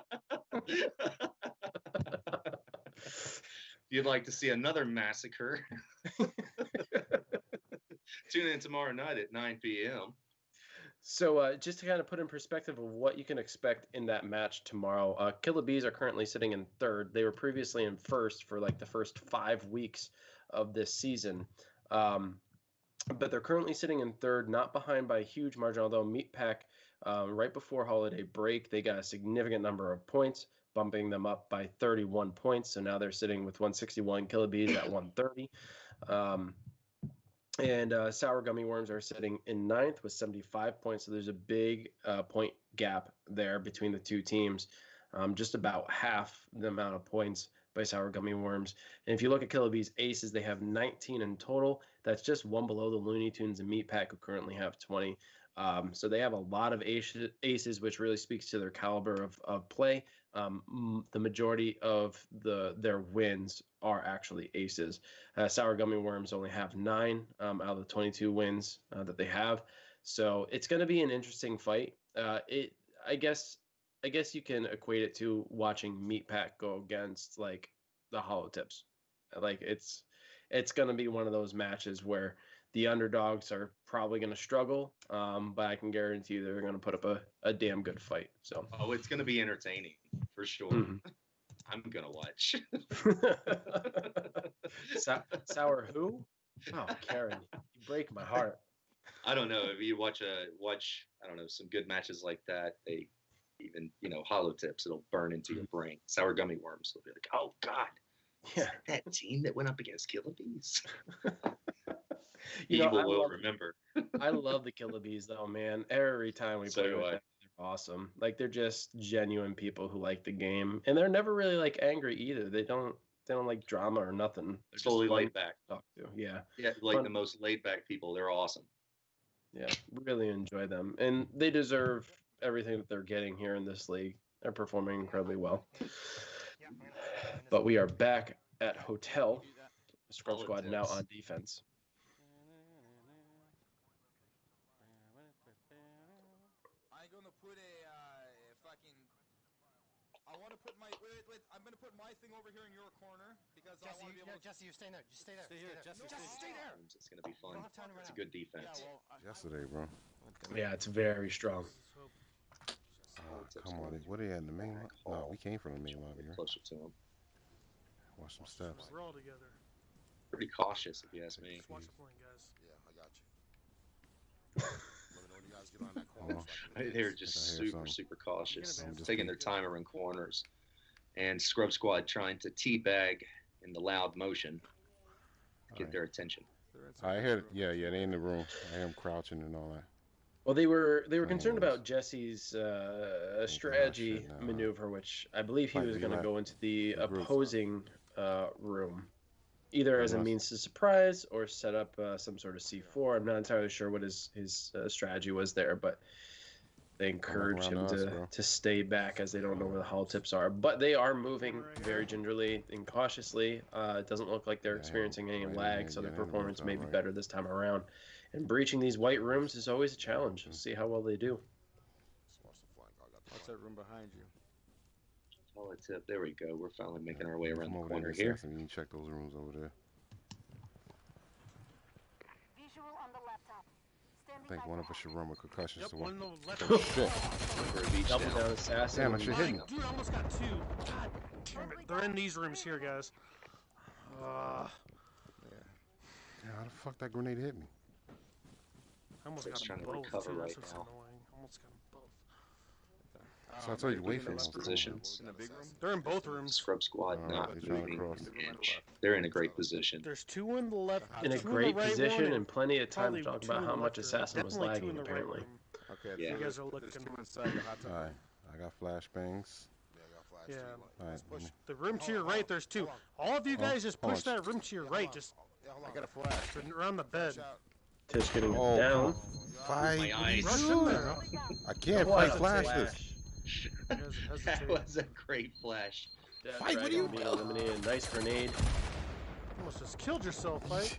C: If you'd like to see another massacre, Tune in tomorrow night at 9 p.m.
B: So just to kind of put in perspective of what you can expect in that match tomorrow, Killer Bees are currently sitting in third. They were previously in first for like the first 5 weeks of this season. But they're currently sitting in third, not behind by a huge margin, although Meatpack, right before holiday break, they got a significant number of points, bumping them up by 31 points. So now they're sitting with 161, Killer Bees at 130. And Sour Gummy Worms are sitting in ninth with 75 points. So there's a big point gap there between the two teams, just about half the amount of points by Sour Gummy Worms. And if you look at Killer Bees Aces, they have 19 in total. That's just one below the Looney Tunes and Meatpack, who currently have 20. So they have a lot of aces, which really speaks to their caliber of play. The majority of their wins are actually aces. Sour Gummy Worms only have 9 out of the 22 wins that they have. So it's going to be an interesting fight. I guess you can equate it to watching Meatpack go against like the Hollow Tips. Like it's going to be one of those matches where the underdogs are probably going to struggle, but I can guarantee you they're going to put up a damn good fight. So
C: it's going to be entertaining for sure.
B: Mm-hmm.
C: I'm going to watch.
B: Sour who? Oh, Karen, you break my heart.
C: I don't know if you watch I don't know, some good matches like that. They even Hollow Tips, it'll burn into your brain. Sour Gummy Worms will be like, oh God,
B: yeah,
C: that team that went up against Killer Bees.
B: Evil
C: will remember.
B: I love the Killer Bees though, man. Every time we play with them, they're awesome. Like they're just genuine people who like the game, and they're never really like angry either. They don't like drama or nothing. They're
C: totally laid back.
B: To talk to. Yeah,
C: like fun. The most laid back people. They're awesome.
B: Yeah, really enjoy them, and they deserve everything that they're getting here in this league. They're performing incredibly well. But we are back at Hotel. Scrub Squad now on defense.
G: I'm gonna put I want to put my wait. I'm gonna put my thing over here in your corner because Jesse, I want to be able to.
E: Jesse, you stay there. Just stay there. Stay here, Jesse.
G: Stay there.
C: It's gonna be fun. It's a good defense.
G: Yeah, well,
D: Yesterday, bro.
B: Yeah, it's very strong.
D: Come on, what are they at in the main line? No, we came from the main lobby here.
C: Closer to them.
D: Watch some steps.
H: We're all together.
C: Pretty cautious, if you ask me.
H: Just watch the plane, guys.
G: Yeah, I got you. Let me know when you guys get on that call.
C: They're just super cautious, taking their time around corners. And Scrub Squad trying to teabag in the loud motion, get their attention.
D: I heard, yeah, they in the room. I am crouching and all that.
B: Well, they were concerned about Jesse's strategy maneuver, which I believe he was going to go into the opposing room, either as a means to surprise or set up some sort of C4. I'm not entirely sure what his strategy was there, but they encourage him to stay back as they don't know where the Hollow Tips are. But they are moving very gingerly and cautiously. It doesn't look like they're experiencing any lag, so their performance may be better this time around. And breaching these white rooms is always a challenge. We'll see how well they do.
G: What's that room behind you?
C: Hollow Tip. There we go. We're finally making our way around the corner
D: here.
C: here.
D: You can check those rooms over there.
F: Visual on the laptop.
D: I think one of us should run with concussions to
H: one
D: one.
H: on the left.
D: Shit.
B: Double down assassin.
D: Damn, I should hit him.
H: Dude, I almost got 2. God damn it. They're in these rooms here, guys.
D: Yeah, how the fuck that grenade hit me?
H: I almost got
C: trying
H: them
C: to
H: both,
C: recover
H: too.
C: right
H: That's what's
C: now.
H: annoying. Almost got them both.
D: So I told you, wait for
C: Next
D: them.
C: positions.
G: In the big room?
H: They're in both rooms.
C: Scrub Squad not
D: they're trying to
C: moving
D: cross.
C: an inch. They're in a great position.
H: There's 2 in the left.
B: In a
H: 2
B: great
H: the right
B: position
H: one,
B: and plenty of time to
H: probably
B: talk
H: 2
B: about
H: in
B: how
H: the
B: much
H: left room.
B: Assassin was
H: Definitely 2 in
B: lagging,
H: the right
B: apparently.
H: room.
G: Okay,
C: Yeah.
H: You guys are looking.
G: there's 2 inside the hot tub.
D: Alright, I got flashbangs.
G: Yeah, I got flash
H: Yeah.
G: too.
D: Alright,
G: Push.
H: The room to your right, there's 2. All of you guys just push that room to your right. Just
G: Yeah, hold on. I got a flash.
H: around the bed.
G: Shout.
B: Tish getting
D: Oh,
B: down.
D: fight.
C: My eyes.
H: Rush in there.
D: I can't
B: What
D: fight
B: a
D: flashes.
C: That
H: Hesitate.
C: was a great flash.
B: Death
D: Fight, what
B: Dragon
D: do you-
B: being eliminated. Nice grenade.
H: Almost just killed yourself, fight.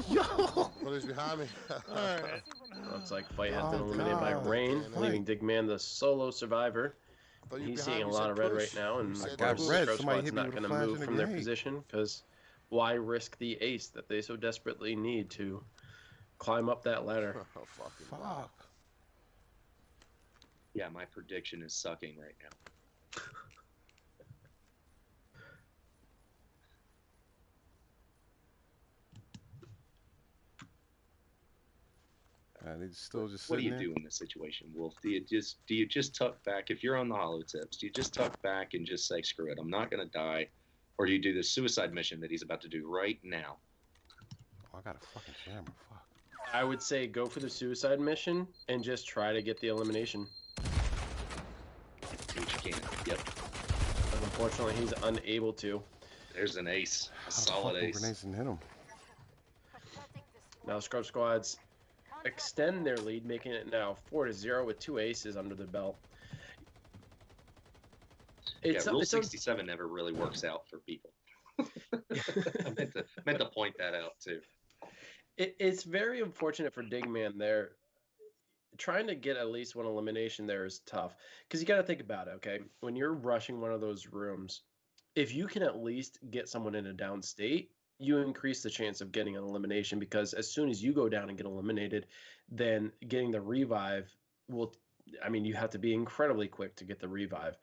D: Yo!
G: What is behind me?
H: Alright.
B: Looks like Fight has been
D: Oh,
B: eliminated by
D: God.
B: Rain,
D: Damn.
B: leaving Digman the solo survivor.
G: Thought you
B: He's
G: behind
B: seeing a
G: me,
B: lot
G: said
B: of red
G: push.
B: right now, and
G: You
B: of
G: said
D: got
B: course,
D: red.
B: Scrub
D: Somebody
B: Squad's
D: hit me
B: not
D: with a
B: going to
D: flash
B: move
D: and a
B: from their
D: grenade.
B: position, because why risk the ace that they so desperately need to climb up that ladder.
D: Oh, fucking fuck.
C: Yeah, my prediction is sucking right now.
D: He's still just
C: What do
D: sitting
C: you
D: there?
C: do in this situation, Wolf? Do you just tuck back if you're on the hollow tips? Do you just tuck back and just say screw it, I'm not gonna die, or do you do the suicide mission that he's about to do right now?
D: Oh, I got a fucking jammer. Fuck.
B: I would say go for the suicide mission and just try to get the elimination.
C: Which you can. Yep.
B: But unfortunately, he's unable to.
C: There's an ace,
D: How
C: a
D: the
C: solid
D: fuck
C: ace.
D: grenades didn't hit him?
B: Now Scrub Squads extend their lead, making it now 4-0 with 2 aces under the belt.
C: Rule 67 never really works out for people. I meant to point that out too.
B: It's very unfortunate for Digman there. Trying to get at least one elimination there is tough because you got to think about it. Okay, when you're rushing one of those rooms, if you can at least get someone in a down state, you increase the chance of getting an elimination, because as soon as you go down and get eliminated, then getting the revive will, I mean, you have to be incredibly quick to get the revive.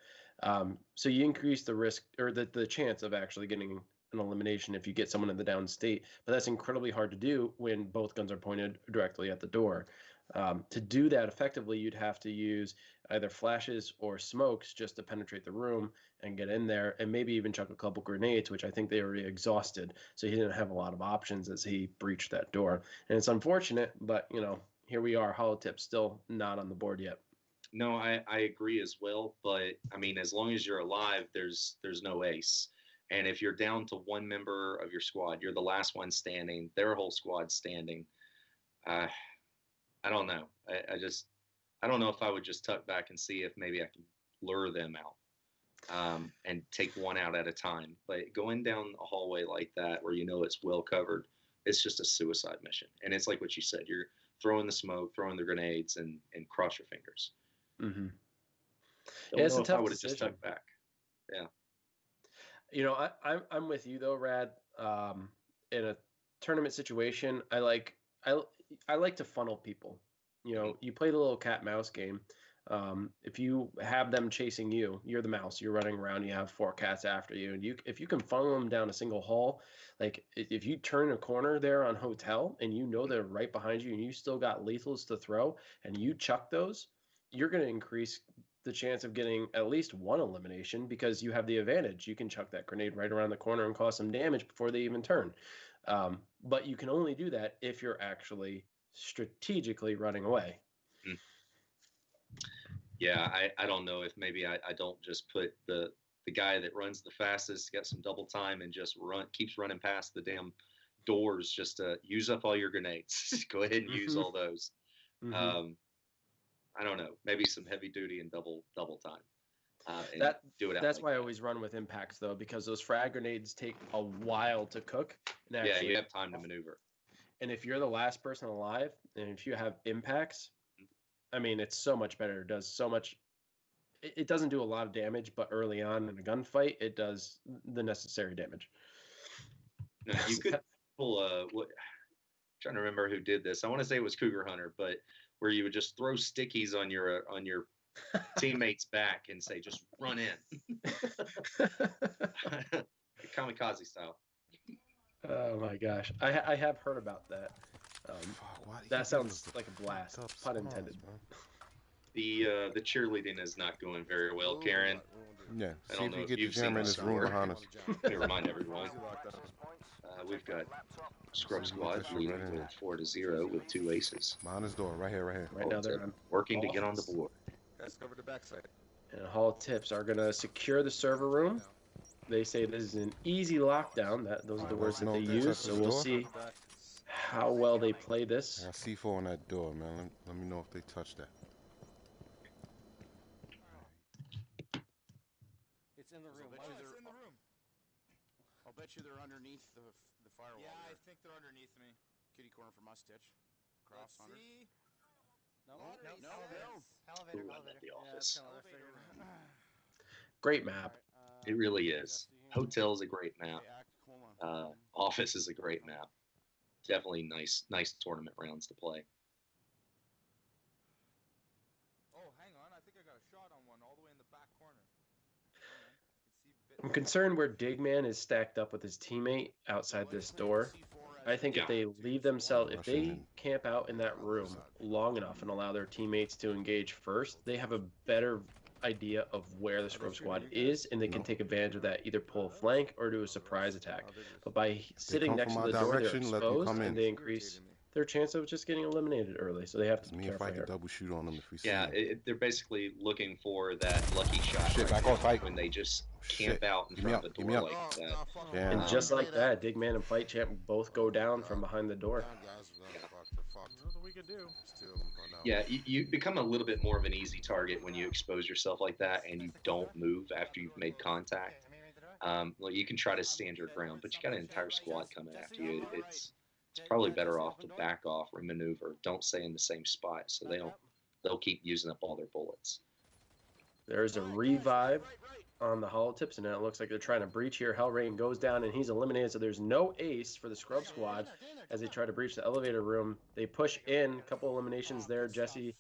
B: So you increase the risk or the chance of actually getting an elimination if you get someone in the down state, but that's incredibly hard to do when both guns are pointed directly at the door. To do that effectively, you'd have to use either flashes or smokes just to penetrate the room and get in there, and maybe even chuck a couple grenades, which I think they already exhausted. So he didn't have a lot of options as he breached that door. And it's unfortunate, but, you know, here we are. Holotip still not on the board yet.
C: No, I agree as well. But, I mean, as long as you're alive, there's no ace. And if you're down to one member of your squad, you're the last one standing, their whole squad standing. I don't know. I don't know if I would just tuck back and see if maybe I can lure them out and take one out at a time. But going down a hallway like that where you know it's well covered, it's just a suicide mission. And it's like what you said. You're throwing the smoke, throwing the grenades, and cross your fingers.
B: Mm-hmm.
C: Don't know if I would have just tucked back. Yeah.
B: You know, I'm with you though, Rad. In a tournament situation, I like to funnel people. You know, you play the little cat mouse game. If you have them chasing you, you're the mouse. You're running around. You have 4 cats after you, and if you can funnel them down a single hall, like if you turn a corner there on hotel and you know they're right behind you, and you still got lethals to throw, and you chuck those, you're going to increase the chance of getting at least one elimination because you have the advantage. You can chuck that grenade right around the corner and cause some damage before they even turn. But you can only do that if you're actually strategically running away.
C: Yeah, I don't know if maybe I don't just put the guy that runs the fastest, got some double time, and just keeps running past the damn doors just to use up all your grenades. Go ahead and use all those.
B: Mm-hmm.
C: I don't know, maybe some heavy duty and double time.
B: That's why I always run with impacts though, because those frag grenades take a while to cook. And actually,
C: yeah, you have time to maneuver.
B: And if you're the last person alive, and if you have impacts, I mean, it's so much better. It does so much. It doesn't do a lot of damage, but early on in a gunfight, it does the necessary damage.
C: No, you could pull trying to remember who did this. I want to say it was Cougar Hunter, but where you would just throw stickies on your teammate's back and say, just run in. Kamikaze style.
B: Oh my gosh. I have heard about that. That sounds like a blast. Pun intended.
C: The cheerleading is not going very well, Karen.
D: Yeah,
C: I
D: see
C: don't
D: if
C: know
D: you
C: if
D: get the
C: you've seen
D: jammer in
C: this
D: this room
C: before.
D: behind us.
C: Let me remind everyone. We've got Scrub Squad leading
D: right
C: 4-0 with 2 aces.
D: Behind this door, right here.
B: Right now they're on
C: working to get on the board.
G: Let's go over the backside.
B: And Hall Tips are going to secure the server room. They say this is an easy lockdown. Those are the words that they use. So we'll see how well they play this.
D: I got C4 on that door, man. Let me know if they touch that.
E: It's in the room.
G: It's in the room.
E: I'll bet you they're underneath the firewall.
G: Yeah, I
E: there.
G: think they're underneath me.
E: Kitty corner from us, Stitch. Cross
G: Let's
E: 100.
G: see.
E: No.
C: Ooh, I love the office.
B: Great map.
C: It really is. Hotel's a great map. Office is a great map. definitely nice tournament rounds to play.
G: Oh, hang on. I think I got a shot on one all the way in the back corner. Hang on. I can see
B: I'm concerned where Digman is stacked up with his teammate outside this door. I think if they leave themselves, if they camp out in that room long enough and allow their teammates to engage first, they have a better idea of where the scrub squad is, and they can take advantage of that, either pull a flank or do a surprise attack. But by sitting next to the door, they're exposed, and they increase their chance of just getting eliminated early. So they have to be careful here.
D: Double shoot on them if we see
C: Yeah, they're basically looking for that lucky shot when they just camp out in front of the door like that.
B: And just like that, Digman and Fight Champ both go down from behind the door.
C: Yeah, you become a little bit more of an easy target when you expose yourself like that and you don't move after you've made contact. Well, you can try to stand your ground, but you got an entire squad coming after you. It's probably better off to back off or maneuver. Don't stay in the same spot so they'll keep using up all their bullets.
B: There's a revive on the hollow tips, and now it looks like they're trying to breach here. Hellrain goes down, and he's eliminated, so there's no ace for the scrub squad as they try to breach the elevator room. They push in, a couple eliminations there. Jesse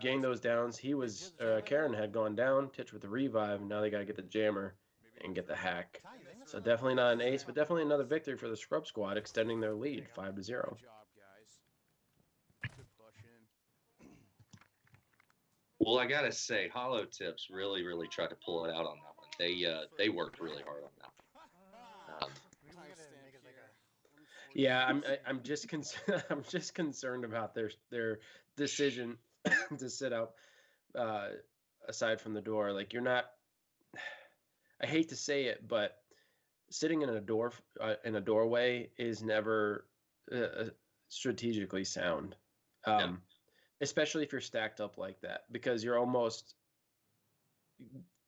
B: gained those downs. He was, Karen had gone down, Titch with the revive, and now they got to get the jammer and get the hack. So definitely not an ace, but definitely another victory for the scrub squad, extending their lead 5-0.
C: Well, I gotta say, Hollow Tips really tried to pull it out on that one. They worked really hard on that one.
B: Yeah, I'm just concerned about their decision to sit out aside from the door. Like, you're not. I hate to say it, but sitting in a doorway is never strategically sound. Especially if you're stacked up like that, because you're almost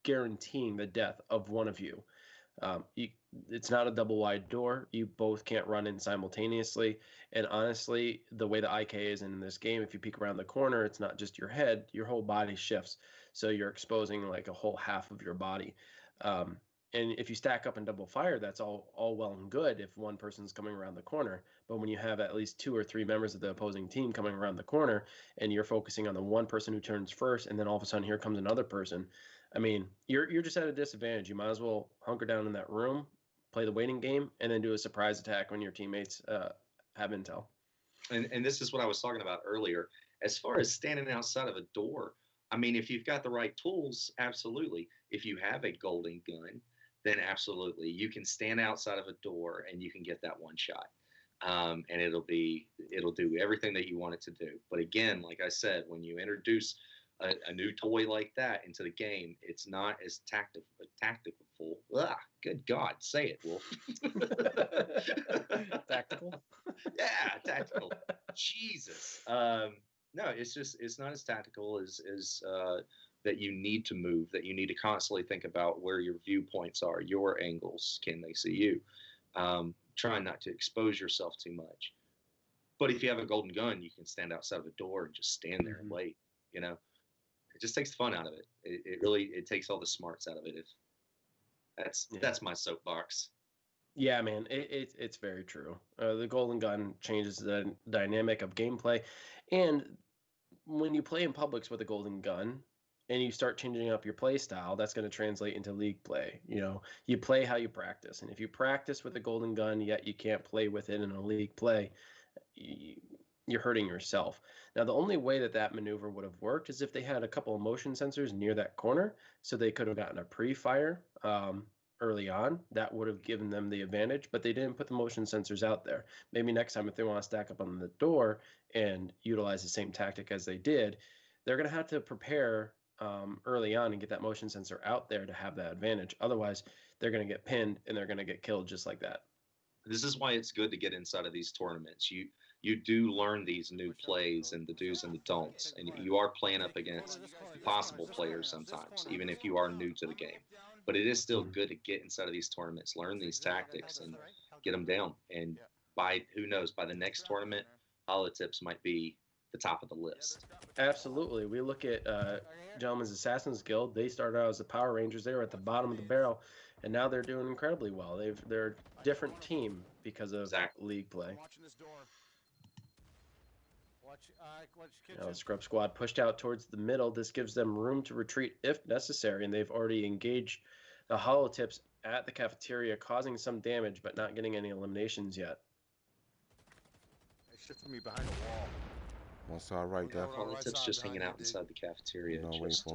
B: guaranteeing the death of one of you. It's not a double wide door. You both can't run in simultaneously. And honestly, the way the IK is in this game, if you peek around the corner, it's not just your head, your whole body shifts. So you're exposing like a whole half of your body. And if you stack up and double fire, that's all well and good if one person's coming around the corner. But when you have at least 2 or 3 members of the opposing team coming around the corner and you're focusing on the one person who turns first, and then all of a sudden here comes another person, I mean, you're just at a disadvantage. You might as well hunker down in that room, play the waiting game, and then do a surprise attack when your teammates have intel.
C: And this is what I was talking about earlier. As far as standing outside of a door, I mean, if you've got the right tools, absolutely. If you have a golden gun, then absolutely. You can stand outside of a door and you can get that one shot. And it'll do everything that you want it to do. But again, like I said, when you introduce a new toy like that into the game, it's not as tactical. Ugh, good God, say it, Wolf.
B: Tactical?
C: Yeah, tactical. Jesus. No, it's not as tactical as that you need to move, that you need to constantly think about where your viewpoints are, your angles, can they see you? Trying not to expose yourself too much. But if you have a golden gun, you can stand outside of a door and just stand there and wait, you know? It just takes the fun out of it. It really takes all the smarts out of it. That's my soapbox.
B: Yeah, man, it's very true. The golden gun changes the dynamic of gameplay. And when you play in Publix with a golden gun, and you start changing up your play style, that's going to translate into league play. You know, you play how you practice. And if you practice with a golden gun, yet you can't play with it in a league play, you're hurting yourself. Now, the only way that maneuver would have worked is if they had a couple of motion sensors near that corner, so they could have gotten a pre-fire early on. That would have given them the advantage, but they didn't put the motion sensors out there. Maybe next time, if they want to stack up on the door and utilize the same tactic as they did, they're going to have to prepare early on and get that motion sensor out there to have that advantage. Otherwise, they're going to get pinned and they're going to get killed just like that.
C: This is why it's good to get inside of these tournaments. You do learn these new plays and the do's and the don'ts, and you are playing up against possible players sometimes, even if you are new to the game. But it is still good to get inside of these tournaments, learn these tactics, and get them down. And who knows, by the next tournament, Hollow Tips might be the top of the list.
B: Absolutely. We look at Gentlemen's Assassins Guild. They started out as the Power Rangers. They were at the bottom of the barrel. and now they're doing incredibly well. They're a different team because of league play.
E: I'm watching this door. Watch
B: You
E: kitchen.
B: know, the Scrub Squad pushed out towards the middle. This gives them room to retreat if necessary, and they've already engaged the hollow tips at the cafeteria, causing some damage, but not getting any eliminations yet.
E: They shifted me behind a wall.
D: One side right there.
C: Hollow tips just hanging out inside the cafeteria.
D: No,
C: Just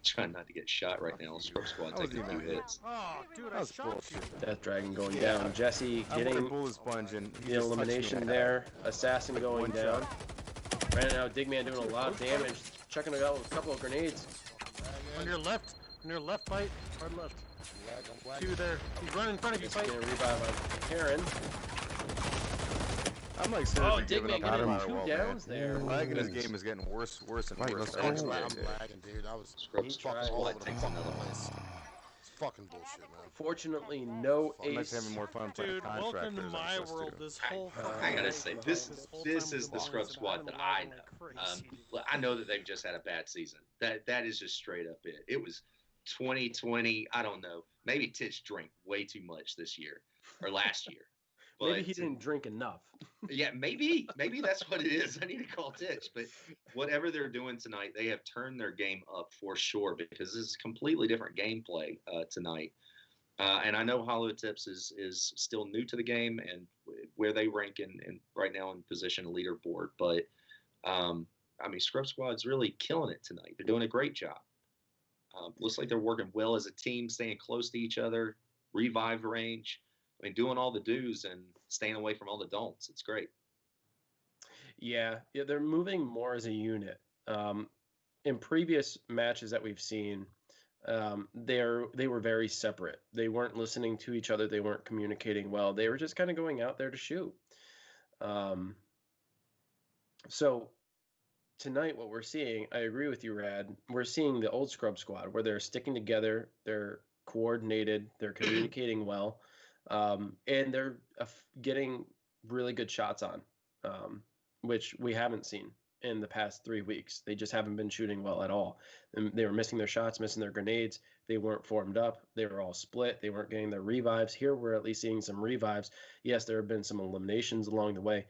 C: trying not to get shot right now. Scrub Squad taking a few hits.
E: Oh, dude, I shot you.
B: Death Dragon going down. Jesse getting the elimination there. Assassin going down. Right now, Digman doing a lot of damage. Chucking it out with a couple of grenades.
H: On your left, fight, hard left. Two there. He's running in front of you,
B: He's
H: fight.
B: getting a revive on Karen.
E: I'm like
B: Oh,
E: seriously giving
B: Digman
E: up on
B: getting
E: Firewall,
B: two downs
E: man.
B: there.
E: Lagging this game is getting worse and worse.
D: Let's
E: I'm
D: go.
E: lagging, dude. I was
C: Scrub
B: He
C: Squad
B: tried.
E: all over the
C: takes
E: fucking
C: another one.
E: place. It's fucking bullshit, man.
B: Fortunately, no
E: I'm
B: ace.
E: having more fun playing
H: Dude, welcome to
E: contractors.
H: my world. This whole
C: I gotta
H: time
C: say,
H: we've
C: this
H: been whole
C: this
H: time
C: is the
H: we've
C: Scrub
H: been
C: Squad
H: I'm
C: that I
H: lagging
C: know.
H: like crazy.
C: Well, I know that they've just had a bad season. That is just straight up it. It was 2020. I don't know. Maybe Titch drank way too much this year or last year. But,
B: Maybe he didn't drink enough.
C: Yeah, maybe that's what it is. I need to call Titch. But whatever they're doing tonight, they have turned their game up for sure because this is completely different gameplay tonight. And I know Hollow Tips is still new to the game and where they rank in right now in position leaderboard. But I mean, Scrub Squad's really killing it tonight. They're doing a great job. Looks like they're working well as a team, staying close to each other, revive range. I mean, doing all the do's and staying away from all the don'ts. It's great.
B: Yeah, they're moving more as a unit. In previous matches that we've seen, they were very separate. They weren't listening to each other. They weren't communicating well. They were just kind of going out there to shoot. So tonight, what we're seeing, I agree with you, Rad. We're seeing the old Scrub Squad where they're sticking together. They're coordinated. They're communicating well. And they're getting really good shots on, which we haven't seen in the past 3 weeks. They just haven't been shooting well at all. And they were missing their shots, missing their grenades. They weren't formed up. They were all split. They weren't getting their revives. Here, we're at least seeing some revives. Yes, there have been some eliminations along the way,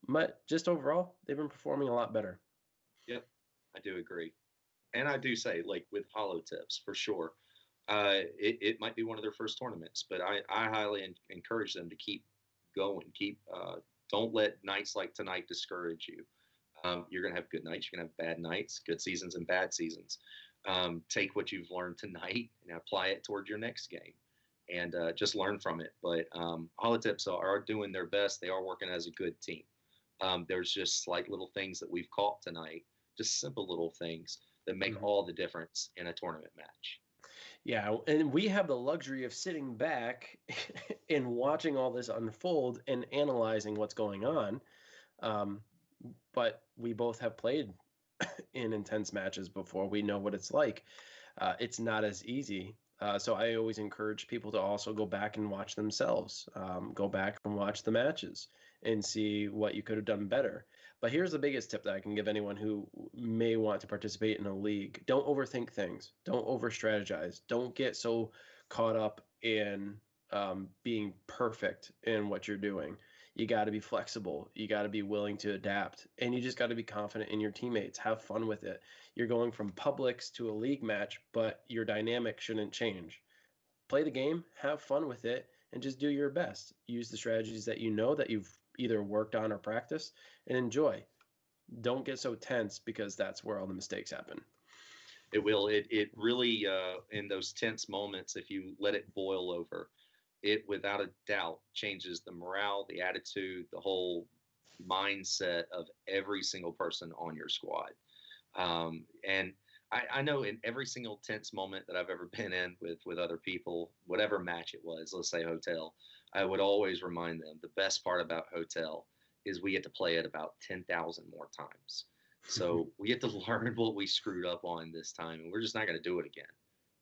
B: but just overall, they've been performing a lot better.
C: Yep, I do agree. And I do say, like with Hollow Tips, for sure, it might be one of their first tournaments, but I highly encourage them to keep going. Don't let nights like tonight discourage you. You're going to have good nights. You're going to have bad nights, good seasons and bad seasons. Take what you've learned tonight and apply it toward your next game and just learn from it. But Hollow Tips are doing their best. They are working as a good team. There's just slight little things that we've caught tonight, just simple little things that make all the difference in a tournament match.
B: Yeah, and we have the luxury of sitting back and watching all this unfold and analyzing what's going on. But we both have played in intense matches before. We know what it's like. It's not as easy. So I always encourage people to also go back and watch themselves. Go back and watch the matches and see what you could have done better. But here's the biggest tip that I can give anyone who may want to participate in a league. Don't overthink things. Don't over-strategize. Don't get so caught up in being perfect in what you're doing. You got to be flexible. You got to be willing to adapt. And you just got to be confident in your teammates. Have fun with it. You're going from Publix to a league match, but your dynamic shouldn't change. Play the game, have fun with it, and just do your best. Use the strategies that you know that you've either worked on or practiced, and enjoy. Don't get so tense because that's where all the mistakes happen.
C: It will. It really, in those tense moments, if you let it boil over, it without a doubt changes the morale, the attitude, the whole mindset of every single person on your squad. And I know in every single tense moment that I've ever been in with other people, whatever match it was, let's say Hotel, I would always remind them the best part about Hotel is we get to play it about 10,000 more times. So we get to learn what we screwed up on this time, and we're just not going to do it again.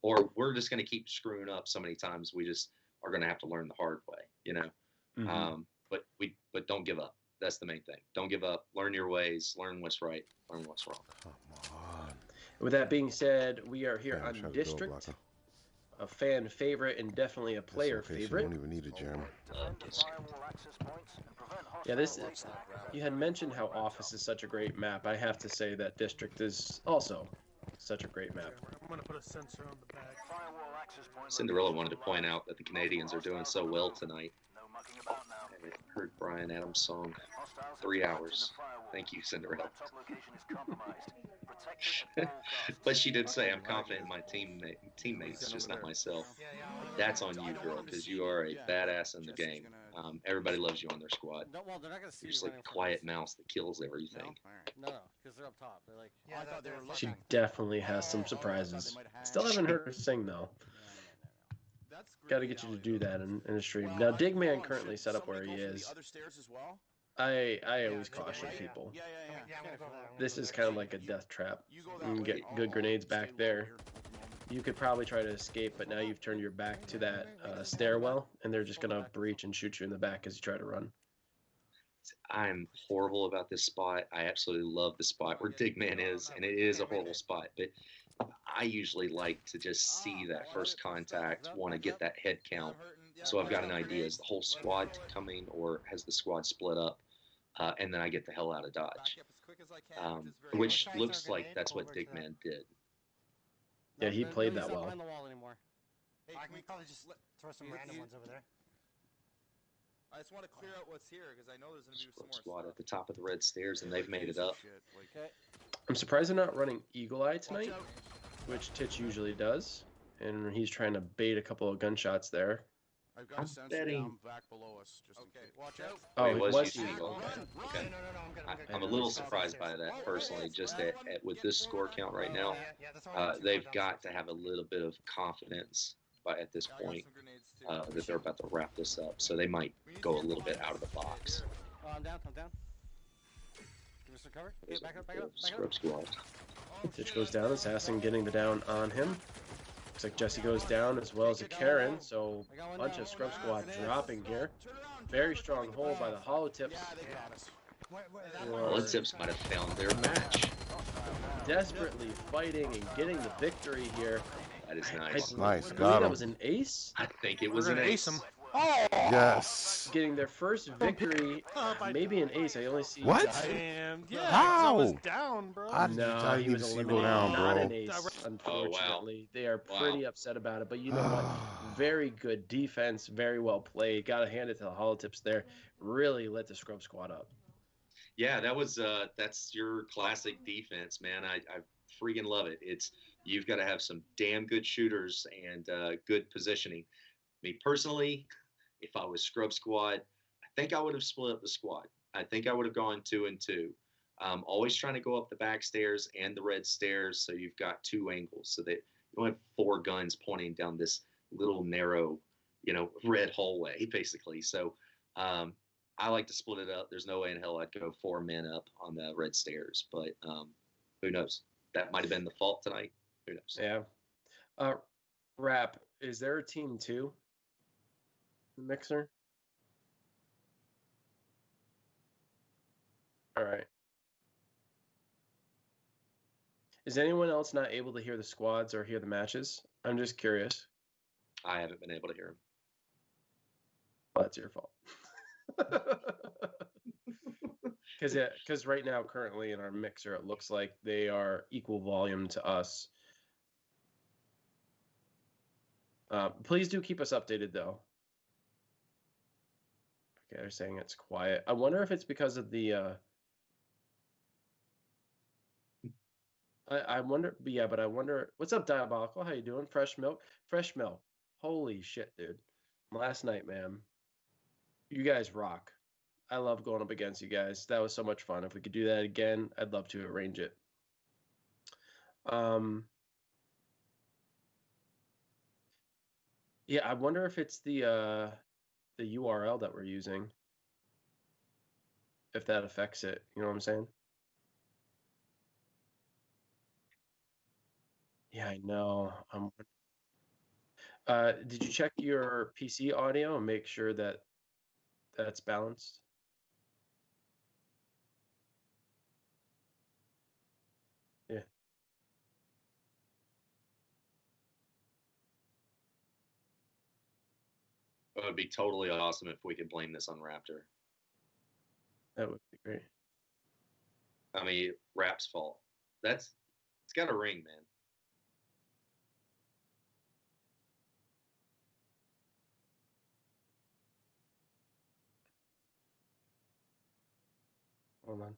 C: Or we're just going to keep screwing up so many times we just are going to have to learn the hard way, you know?
B: Mm-hmm.
C: But don't give up. That's the main thing. Don't give up. Learn your ways. Learn what's right. Learn what's wrong.
D: Come on.
B: With that being said, we are here on District. a fan favorite and definitely a player
D: This location
B: favorite.
D: don't even need a gym.
B: Yeah, you had mentioned how Office is such a great map. I have to say that District is also such a great map.
H: I'm gonna put a sensor on the back.
C: Cinderella wanted to point out that the Canadians are doing so well tonight. I heard Brian Adams' song 3 hours. Thank you, Cinderella. But she did say, I'm confident in my teammates, just not myself. That's on you, girl, because you are a badass in the game. Everybody loves you on their squad.
E: No, well, they're not gonna see
C: You're
E: you
C: just like
E: running
C: a
E: from
C: quiet
E: us.
C: mouse that kills everything.
E: No, because they're up top. They're like,
G: Yeah, I thought they were
B: She
G: looking.
B: definitely has some surprises. Still haven't heard her sing though.
G: That's
B: Got to
G: great,
B: get you to
G: Allie,
B: do
G: though.
B: that in a stream.
G: Well,
B: Now,
G: hold
B: Digman
G: on,
B: currently
G: should
B: set up where
G: somebody
B: he
G: go for the
B: is.
G: other stairs as well?
B: I always
G: they go
B: caution
G: right?
B: people.
G: Yeah, yeah, yeah.
E: I'm gonna go there.
B: This is kind of like a death trap.
G: You go
B: You
G: that
B: can
G: way.
B: get
G: I'll-
B: good
G: I'll
B: grenades
G: stay
B: back
G: low
B: there.
G: here at the moment.
B: You could probably try to escape, but now you've turned your back to that stairwell, and they're just gonna breach and shoot you in the back as you try to run.
C: I'm horrible about this spot. I absolutely love the spot where Digman is, and it is a horrible spot. But I usually like to just see that first contact, want to get that head count. So I've got an idea: is the whole squad coming, or has the squad split up? And then I get the hell out of Dodge,
G: Back up as quick as I can, which is very
C: which
G: hard.
C: looks like that's what Digman did.
B: Yeah, he played
E: he's
B: that
E: not
B: well.
E: behind the wall anymore.
G: Hey,
E: I
G: can
E: can
G: we
E: probably just throw some random ones over there.
G: I just want to clear out what's here because I know there's gonna be some
C: Squad
G: more
C: at the top of the red stairs, and they've made it up.
E: Okay.
B: I'm surprised they're not running Eagle Eye
G: stuff.
B: tonight,
G: Watch out.
B: which Titch usually does. And he's trying to bait a couple of gunshots there.
G: I've got
C: I'm
G: a sensor
C: betting-
G: down back below us. Just in case. Watch out.
B: Oh,
C: It
B: it
C: was
B: was
C: using
B: Eagle.
C: Eagle.
B: Okay.
C: Okay.
E: No, I'm good. I'm good.
C: I'm a little surprised by that personally. Just at with this score count right now, they've got to have a little bit of confidence at this
G: Yeah, I got
C: point
G: some grenades too.
C: that they're about to wrap this up. So they might go a little bit out of the box.
E: Oh, I'm down. Give me some cover. Okay,
C: There's
E: back
C: a
E: up.
C: bit of Scrub squad.
B: Titch goes down. Assassin getting the down on him. Looks like Jesse goes down as well as a Karen. So
E: I got one
B: bunch
E: down.
B: of Scrub Squad dropping here. Very strong hold by the hollow tips.
G: Yeah, they got us.
C: Well, the tips might have found their match.
B: Desperately fighting and getting the victory here.
C: That is
B: I
C: nice.
D: Nice,
B: believe
D: got
B: that
D: him.
B: was an ace.
C: I think it
H: We're
C: was an
H: gonna
C: ace.
H: ace him.
D: Yes.
B: Getting their first victory. Maybe an ace. I only see.
D: What?
H: Damn. Yeah.
D: How?
H: I was down, bro.
D: I didn't
B: No, he
D: even
B: was
D: see you go
B: eliminated.
D: down,
B: Not
D: bro.
B: an ace, unfortunately. They are
C: Wow.
B: pretty upset about it. But you know what? Very good defense. Very well played. Got to hand it to the hollow tips there. Really lit the Scrub Squad up.
C: Yeah, that's your classic defense, man. I freaking love it. You've got to have some damn good shooters and good positioning. Me personally, if I was Scrub Squad, I think I would have split up the squad. I think I would have gone 2 and 2. Always trying to go up the back stairs and the red stairs, so you've got 2 angles, so that you don't have 4 guns pointing down this little narrow, red hallway, basically. So I like to split it up. There's no way in hell I'd go 4 men up on the red stairs, but who knows? That might have been the fault tonight. Who knows?
B: Yeah. Rap, is there a team 2? The mixer? All right. Is anyone else not able to hear the squads or hear the matches? I'm just curious.
C: I haven't been able to hear him.
B: Well, that's your fault. Because right now, currently in our mixer, it looks like they are equal volume to us. Please do keep us updated, though. Okay, they're saying it's quiet. I wonder if it's because of the. I wonder, but yeah, but I wonder. What's up, Diabolical? How you doing? Fresh milk. Holy shit, dude! Last night, man. You guys rock. I love going up against you guys. That was so much fun. If we could do that again, I'd love to arrange it. Yeah, I wonder if it's the URL that we're using. If that affects it, you know what I'm saying? Yeah, I know. Did you check your PC audio and make sure that that's balanced? Yeah.
C: It would be totally awesome if we could blame this on Raptor.
B: That would be great.
C: I mean, Rap's fault. It's got a ring, man.
B: Hold on.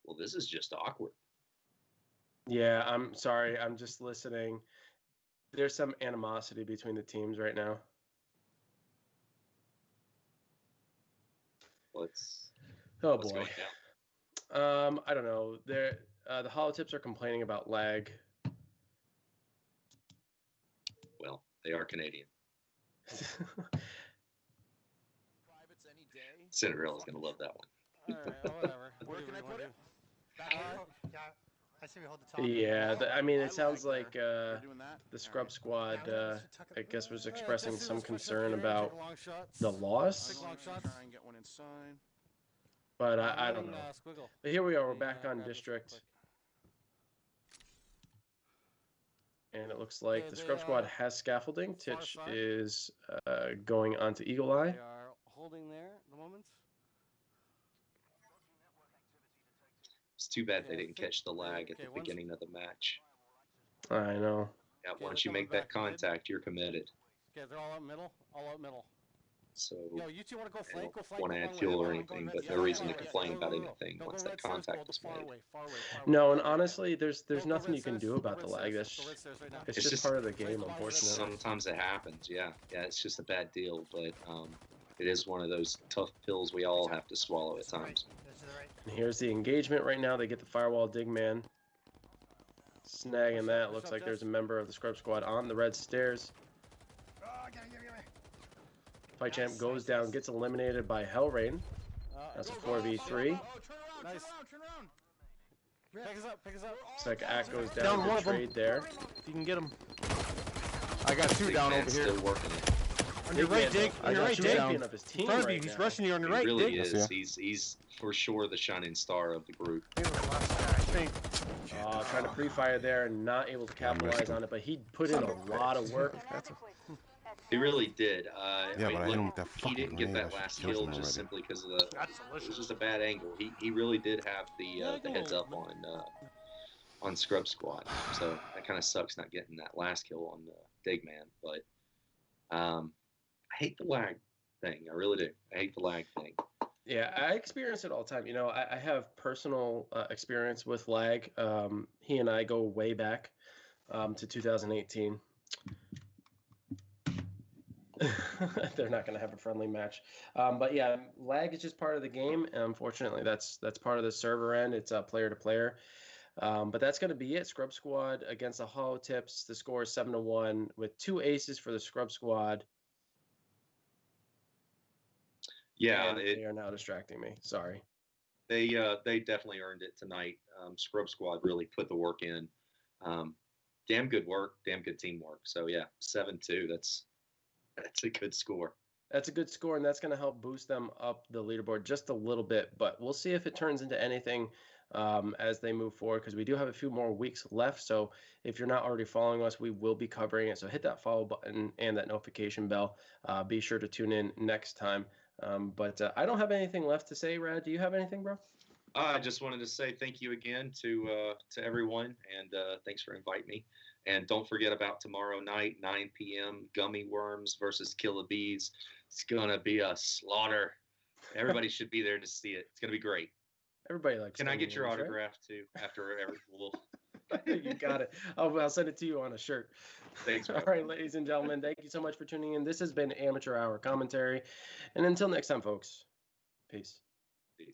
C: Well, this is just awkward.
B: Yeah, I'm sorry. I'm just listening. There's some animosity between the teams right now.
C: What's
B: Oh
C: boy.
B: Going down? I don't know. The holotips are complaining about lag.
C: Well, they are Canadian. Cinderella's gonna love that one.
H: All right, whatever.
G: Where can I put it? Back here?
E: Yeah, I see we hold the top.
B: Yeah, I mean, it sounds
G: lag
B: like
G: there. We're doing that?
B: the Scrub Squad, I guess, was
H: Yeah,
B: expressing
H: just
B: some
H: push up
B: concern
H: here,
B: about
H: take long shots.
B: the loss.
H: Take long shots.
G: Try and get one inside.
B: But I don't know.
H: Squiggle.
B: But here we are. We're
H: Yeah,
B: back on
H: grab this real
B: district.
H: quick.
B: And it looks like
H: Okay,
B: the
H: they
B: Scrub Squad
H: are
B: has scaffolding.
H: far
B: Titch
H: side.
B: is going onto Eagle Eye.
H: They are holding there at the moment.
C: It's too bad
H: Yeah,
C: they
H: I
C: didn't
H: think-
C: catch the lag at
H: okay,
C: the
H: once-
C: beginning of the match.
B: I know.
C: Yeah,
H: Okay,
C: once
H: they're
C: you make
H: coming
C: that
H: back mid.
C: contact, you're committed.
H: Okay, they're all out middle. All out middle.
C: So
H: Yo, you two want to go
C: I
H: flank? Go
C: don't
H: flank.
C: want to
H: go
C: add
H: long
C: fuel
H: way,
C: or
H: go
C: anything,
H: red
C: but
H: stairs,
C: no reason to
H: far away.
C: complain
H: Go,
C: about
H: go, go.
C: anything
H: Go,
C: once
H: go
C: that
H: red stairs,
C: contact
H: go
C: was
H: far
C: made.
H: away, far away, far away.
B: No,
H: Go
B: and
H: red
B: honestly, there's
H: stairs. Go
B: nothing
H: red
B: you can
H: stairs,
B: do
H: go
B: about
H: red
B: the
H: stairs,
B: lag.
H: go
B: That's
H: red stairs right now.
B: it's
C: It's
B: just
C: just-
B: part of the
H: Right
B: game,
H: to line, red stairs.
B: unfortunately.
C: Sometimes it happens, yeah. It's just a bad deal, but it is one of those tough pills we all have to swallow at times.
B: And here's the engagement right now. They get the Firewall dig man. Snagging that. Looks like there's a member of the Scrub Squad on the red stairs. Fight Champ goes down, gets eliminated by Hellrain. That's a 4v3.
H: Nice.
G: Turn around.
H: Pick us up, pick us up.
B: Looks like Ack goes
H: Down
B: down.
H: one
B: Good
H: of 'em.
B: trade there.
H: If you can get him.
E: I got two
C: Big
E: down over
C: man's
E: here.
C: still working it.
H: On your right, Dig.
B: I
H: On your
B: got
H: right,
B: two
H: Dig.
B: champion of his
H: In
B: team
H: front of you.
B: right
H: He's
B: now.
H: rushing you on your
C: He
H: right,
C: really
H: Dig.
C: is. He's for sure the shining star of the group.
H: He was the last guy, I think.
B: Trying to pre-fire there and not able to capitalize on it, but he put in a lot of work.
C: He really did.
D: Yeah,
C: I
D: but
C: mean,
D: I hit him with that
C: he
D: fucking
C: didn't get
D: grenade.
C: that
D: I
C: last
D: should've
C: kill
D: killed him
C: just
D: already.
C: simply because of
H: That's
C: it
H: delicious.
C: was just a bad angle. He really did have the heads up on Scrub Squad, so that kind of sucks not getting that last kill on Dig Man. But I hate the lag thing. I really do. I hate the lag thing.
B: Yeah, I experience it all the time. You know, I have personal experience with lag. He and I go way back to 2018. They're not going to have a friendly match. But yeah, lag is just part of the game. Unfortunately, that's part of the server end. It's player to player. But that's going to be it. Scrub Squad against the Hollow Tips. The score is 7-1 with 2 aces for the Scrub Squad.
C: Yeah,
B: And they are now distracting me. Sorry.
C: they definitely earned it tonight. Scrub Squad really put the work in. Damn good work, damn good teamwork. So yeah, 7-2. That's a good score.
B: That's a good score, and that's going to help boost them up the leaderboard just a little bit. But we'll see if it turns into anything as they move forward, because we do have a few more weeks left. So if you're not already following us, we will be covering it. So hit that follow button and that notification bell. Be sure to tune in next time. But I don't have anything left to say, Rad. Do you have anything, bro?
C: I just wanted to say thank you again to everyone, and thanks for inviting me. And don't forget about tomorrow night, 9 p.m. Gummy Worms versus Killer Bees. It's gonna be a slaughter. Everybody should be there to see it. It's gonna be great.
B: Everybody likes.
C: Can I get your
B: Gummy Worms, right?
C: autograph too after every? We'll,
B: You got it. I'll send it to you on a shirt.
C: Thanks,
B: All
C: bro.
B: right, ladies and gentlemen, thank you so much for tuning in. This has been Amateur Hour Commentary. And until next time, folks, peace.